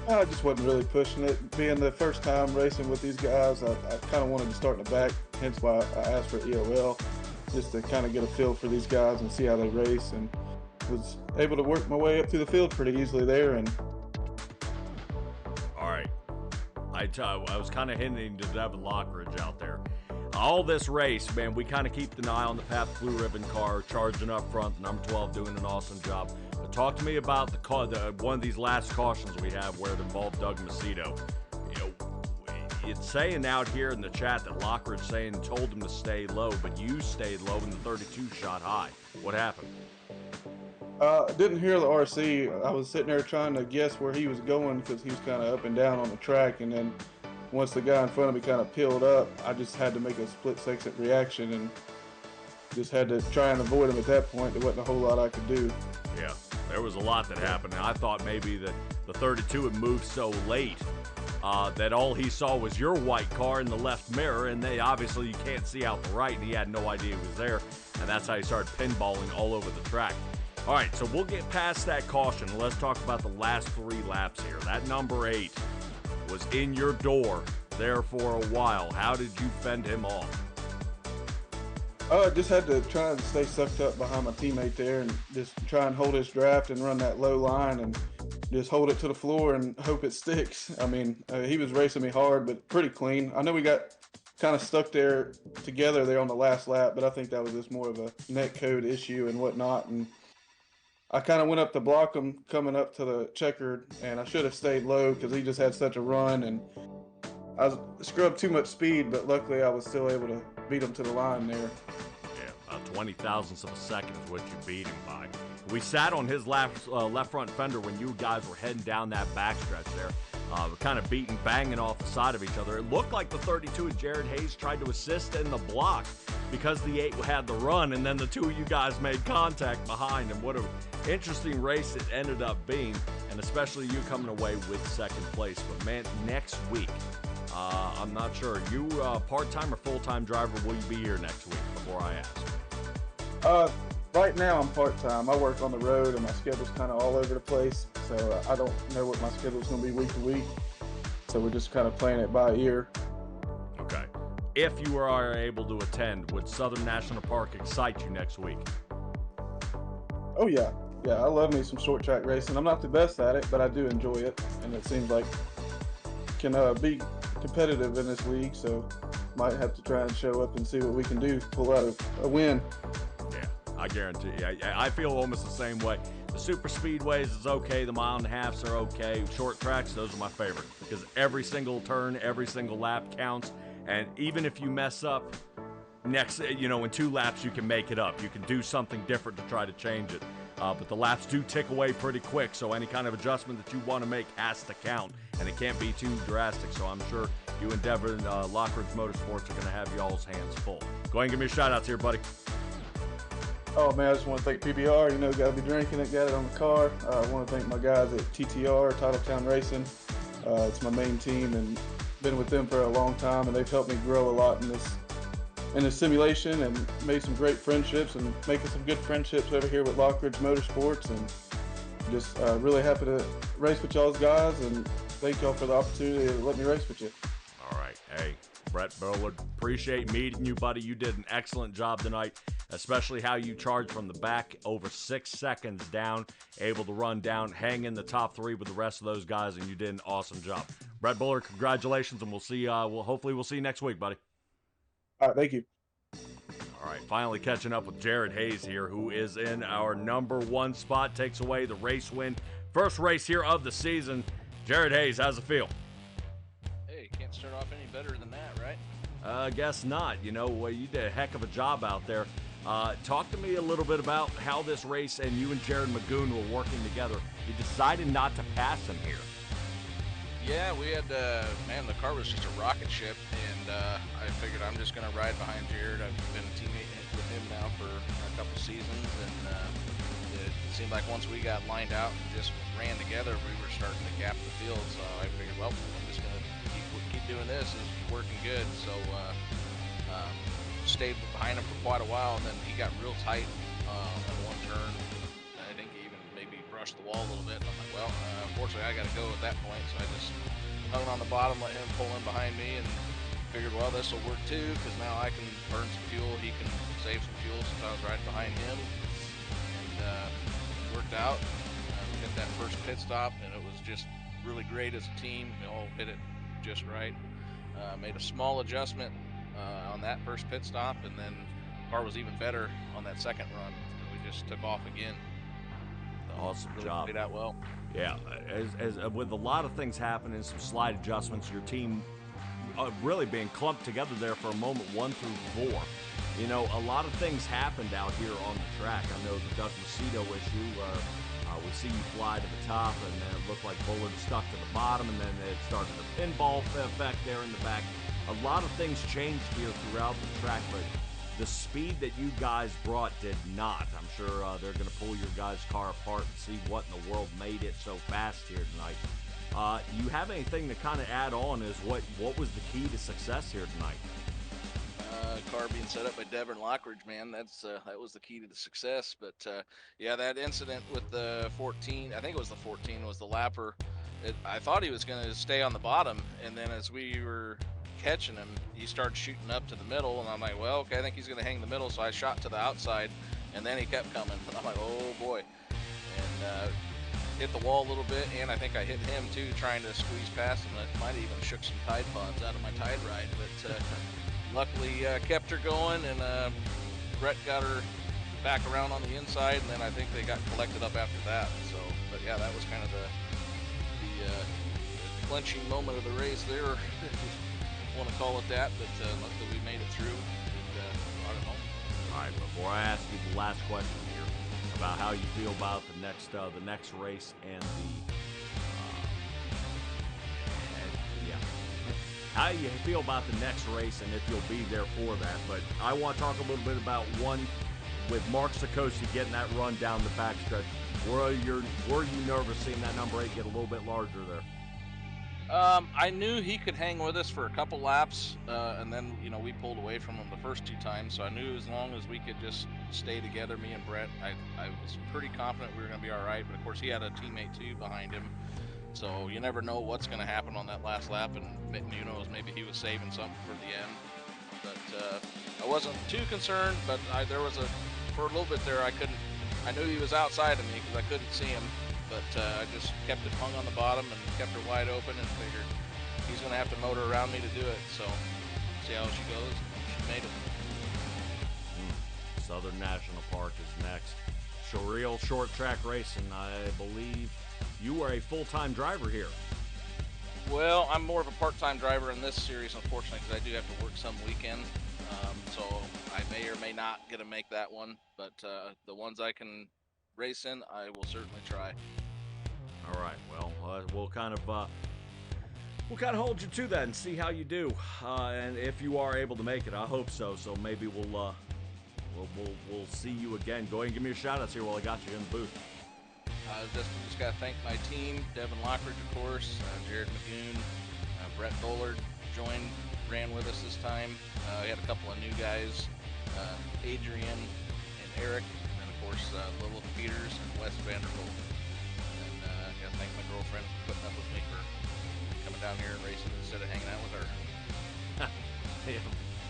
I just wasn't really pushing it. Being the first time racing with these guys, I kind of wanted to start in the back, hence why I asked for EOL, just to kind of get a feel for these guys and see how they race, and was able to work my way up through the field pretty easily there. And all right, I was kind of hinting to Devin Lockridge out there. All this race, man, we kind of keep an eye on the Pabst Blue Ribbon car charging up front, the number 12 doing an awesome job. But talk to me about one of these last cautions we have where it involved Doug Macedo. It's saying out here in the chat that Lockridge told him to stay low, but you stayed low and the 32 shot high. What happened? Didn't hear the RC. I was sitting there trying to guess where he was going because he was kind of up and down on the track, and then once the guy in front of me kind of peeled up, I just had to make a split-second reaction and just had to try and avoid him at that point. There wasn't a whole lot I could do. Yeah, there was a lot that happened. I thought maybe that the 32 had moved so late that all he saw was your white car in the left mirror, and obviously you can't see out the right, and he had no idea he was there, and that's how he started pinballing all over the track. All right, so we'll get past that caution. Let's talk about the last 3 laps here. That number 8 was in your door there for a while. How did you fend him off? Just had to try and stay sucked up behind my teammate there and just try and hold his draft and run that low line and just hold it to the floor and hope it sticks. I mean, he was racing me hard, but pretty clean. I know we got kind of stuck there together there on the last lap, but I think that was just more of a net code issue and whatnot. And I kind of went up to block him coming up to the checkered, and I should have stayed low because he just had such a run, and I scrubbed too much speed, but luckily I was still able to beat him to the line there. Yeah, about 20 thousandths of a second is what you beat him by. We sat on his left front fender when you guys were heading down that backstretch there. Kind of beating, banging off the side of each other. It looked like the 32 and Jared Hayes tried to assist in the block because the 8 had the run, and then the 2 of you guys made contact behind him. What an interesting race it ended up being, and especially you coming away with second place. But man, next week, I'm not sure. Are you part-time or full-time driver? Will you be here next week before I ask? Right now I'm part-time. I work on the road and my schedule's kind of all over the place, so I don't know what my schedule's going to be week to week. So we're just kind of playing it by ear. Okay. If you are able to attend, would Southern National Park excite you next week? Oh yeah. Yeah, I love me some short track racing. I'm not the best at it, but I do enjoy it, and it seems like can be competitive in this league, so might have to try and show up and see what we can do, pull out a win. I guarantee you. I feel almost the same way. The super speedways is okay. The mile and a halves are okay. Short tracks, those are my favorite because every single turn, every single lap counts. And even if you mess up in 2 laps, you can make it up. You can do something different to try to change it. But the laps do tick away pretty quick, so any kind of adjustment that you want to make has to count, and it can't be too drastic. So I'm sure you and Devin, Lockridge Motorsports, are going to have y'all's hands full. Go ahead and give me a shout-out here, buddy. Oh man, I just want to thank PBR. Got to be drinking it, got it on the car. I want to thank my guys at TTR, Titletown Racing. It's my main team, and been with them for a long time, and they've helped me grow a lot in this simulation, and made some great friendships, and making some good friendships over here with Lockridge Motorsports, and just really happy to race with y'all's guys, and thank y'all for the opportunity to let me race with you. All right, hey, Brett Bullard, appreciate meeting you, buddy. You did an excellent job tonight, especially how you charged from the back over 6 seconds down, able to run down, hang in the top 3 with the rest of those guys, and you did an awesome job. Brett Bullard, congratulations, and we'll see. Hopefully we'll see you next week, buddy. All right, thank you. All right, finally catching up with Jared Hayes here, who is in our number 1 spot, takes away the race win. First race here of the season. Jared Hayes, how's it feel? Hey, can't start off any better than that, right? I guess not. You did a heck of a job out there. Talk to me a little bit about how this race and you and Jared Magoon were working together. You decided not to pass him here. Yeah, we had, the car was just a rocket ship, and I figured I'm just going to ride behind Jared. I've been a teammate with him now for a couple seasons, and it seemed like once we got lined out and just ran together, we were starting to gap the field, so I figured, well, I'm just going to keep doing this. It's working good, so stayed behind him for quite a while, and then he got real tight on one turn. I think he even maybe brushed the wall a little bit, and I'm like, well, unfortunately I got to go at that point, so I just hung on the bottom, let him pull in behind me, and figured, well, this will work too, because now I can burn some fuel, he can save some fuel since I was riding behind him, and it worked out. We hit that first pit stop, and it was just really great as a team. We all hit it just right. Made a small adjustment on that first pit stop, and then the car was even better on that second run, and we just took off again. So Awesome really job. played out well. Yeah, as with a lot of things happening, some slight adjustments, your team really being clumped together there for a moment, 1 through 4. A lot of things happened out here on the track. I know the Doug Macedo issue, we see you fly to the top, and then it looked like Bullard stuck to the bottom, and then it started a pinball effect there in the back. A lot of things changed here throughout the track, but the speed that you guys brought did not. I'm sure they're going to pull your guys' car apart and see what in the world made it so fast here tonight. You have anything to kind of add on as what was the key to success here tonight? Car being set up by Devin Lockridge, man, that was the key to the success. But yeah, that incident with the 14, I think it was the 14, was the lapper. I thought he was going to stay on the bottom, and then as we were catching him, he started shooting up to the middle, and I'm like, well, okay, I think he's going to hang the middle, so I shot to the outside, and then he kept coming. I'm like, oh boy. And hit the wall a little bit, and I think I hit him too, trying to squeeze past him. That might have even shook some Tide Pods out of my Tide ride, but luckily kept her going, and Brett got her back around on the inside, and then I think they got collected up after that. So, but yeah, that was kind of the clinching moment of the race there, if you want to call it that. But luckily we made it through and brought it home. All right, before I ask you the last question here about how you feel about the next race and how you feel about the next race and if you'll be there for that. But I want to talk a little bit about one with Mark Sikosi getting that run down the backstretch. Were you nervous seeing that number 8 get a little bit larger there? I knew he could hang with us for a couple laps, and then we pulled away from him the first 2 times. So I knew as long as we could just stay together, me and Brett, I was pretty confident we were going to be all right. But of course, he had a teammate too behind him, so you never know what's going to happen on that last lap. And who knows, maybe he was saving something for the end. But I wasn't too concerned. But for a little bit there, I knew he was outside of me because I couldn't see him. But I just kept it hung on the bottom and kept her wide open and figured he's going to have to motor around me to do it. So see how she goes, and she made it. Southern National Park is next. Surreal short track racing. I believe you are a full-time driver here. Well, I'm more of a part-time driver in this series, unfortunately, because I do have to work some weekend. So I may or may not get to make that one. But the ones I can race in, I will certainly try. All right. Well, we'll kind of hold you to that and see how you do. And if you are able to make it, I hope so. So maybe we'll see you again. Go ahead and give me a shout out here while I got you in the booth. Just got to thank my team, Devin Lockridge, of course, Jared Magoon, Brett Bullard ran with us this time. We had a couple of new guys, Adrian and Eric, and then of course Lilith Peters and Wes Vanderbilt. And got to thank my girlfriend for putting up with me for coming down here and racing instead of hanging out with her. Yeah.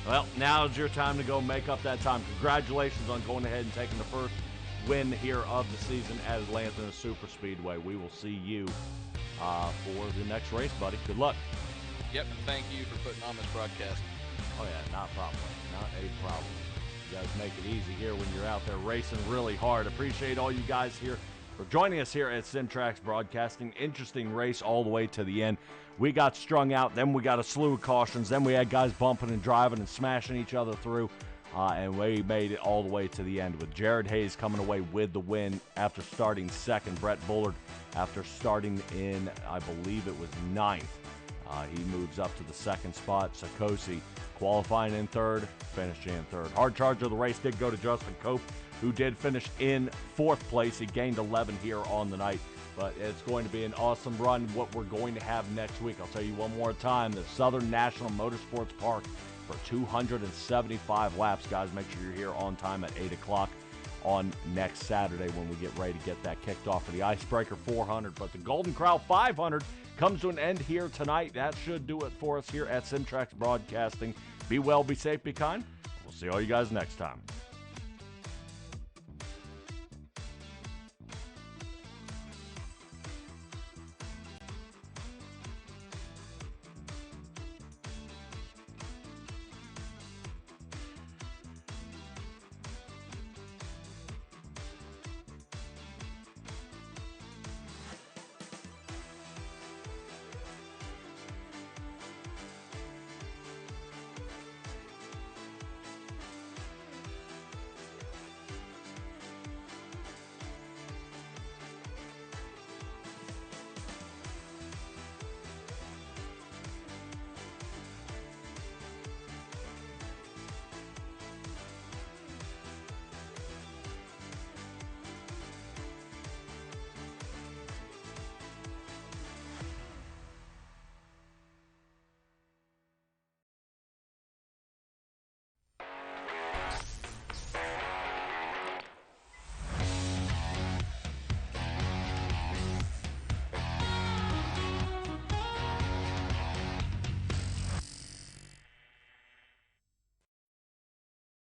Well, now's your time to go make up that time. Congratulations on going ahead and taking the first win here of the season at Atlanta Super Speedway. We will see you for the next race, buddy. Good luck. Yep, and thank you for putting on this broadcast. Oh, yeah, not a problem. Not a problem. You guys make it easy here when you're out there racing really hard. Appreciate all you guys here for joining us here at SimTraX Broadcasting. Interesting race all the way to the end. We got strung out, then we got a slew of cautions, then we had guys bumping and driving and smashing each other through, and we made it all the way to the end with Jared Hayes coming away with the win after starting second. Brett Bullard after starting in, I believe it was 9th. He moves up to the 2nd spot. Sikosi qualifying in 3rd, finishing in 3rd. Hard charge of the race did go to Justin Cope, who did finish in 4th place. He gained 11 here on the night, but it's going to be an awesome run. What we're going to have next week, I'll tell you one more time, the Southern National Motorsports Park for 275 laps. Guys, make sure you're here on time at 8 o'clock on next Saturday when we get ready to get that kicked off for the Icebreaker 400. But the Golden Corral 500 comes to an end here tonight. That should do it for us here at SimTraX Broadcasting. Be well, be safe, be kind. We'll see all you guys next time.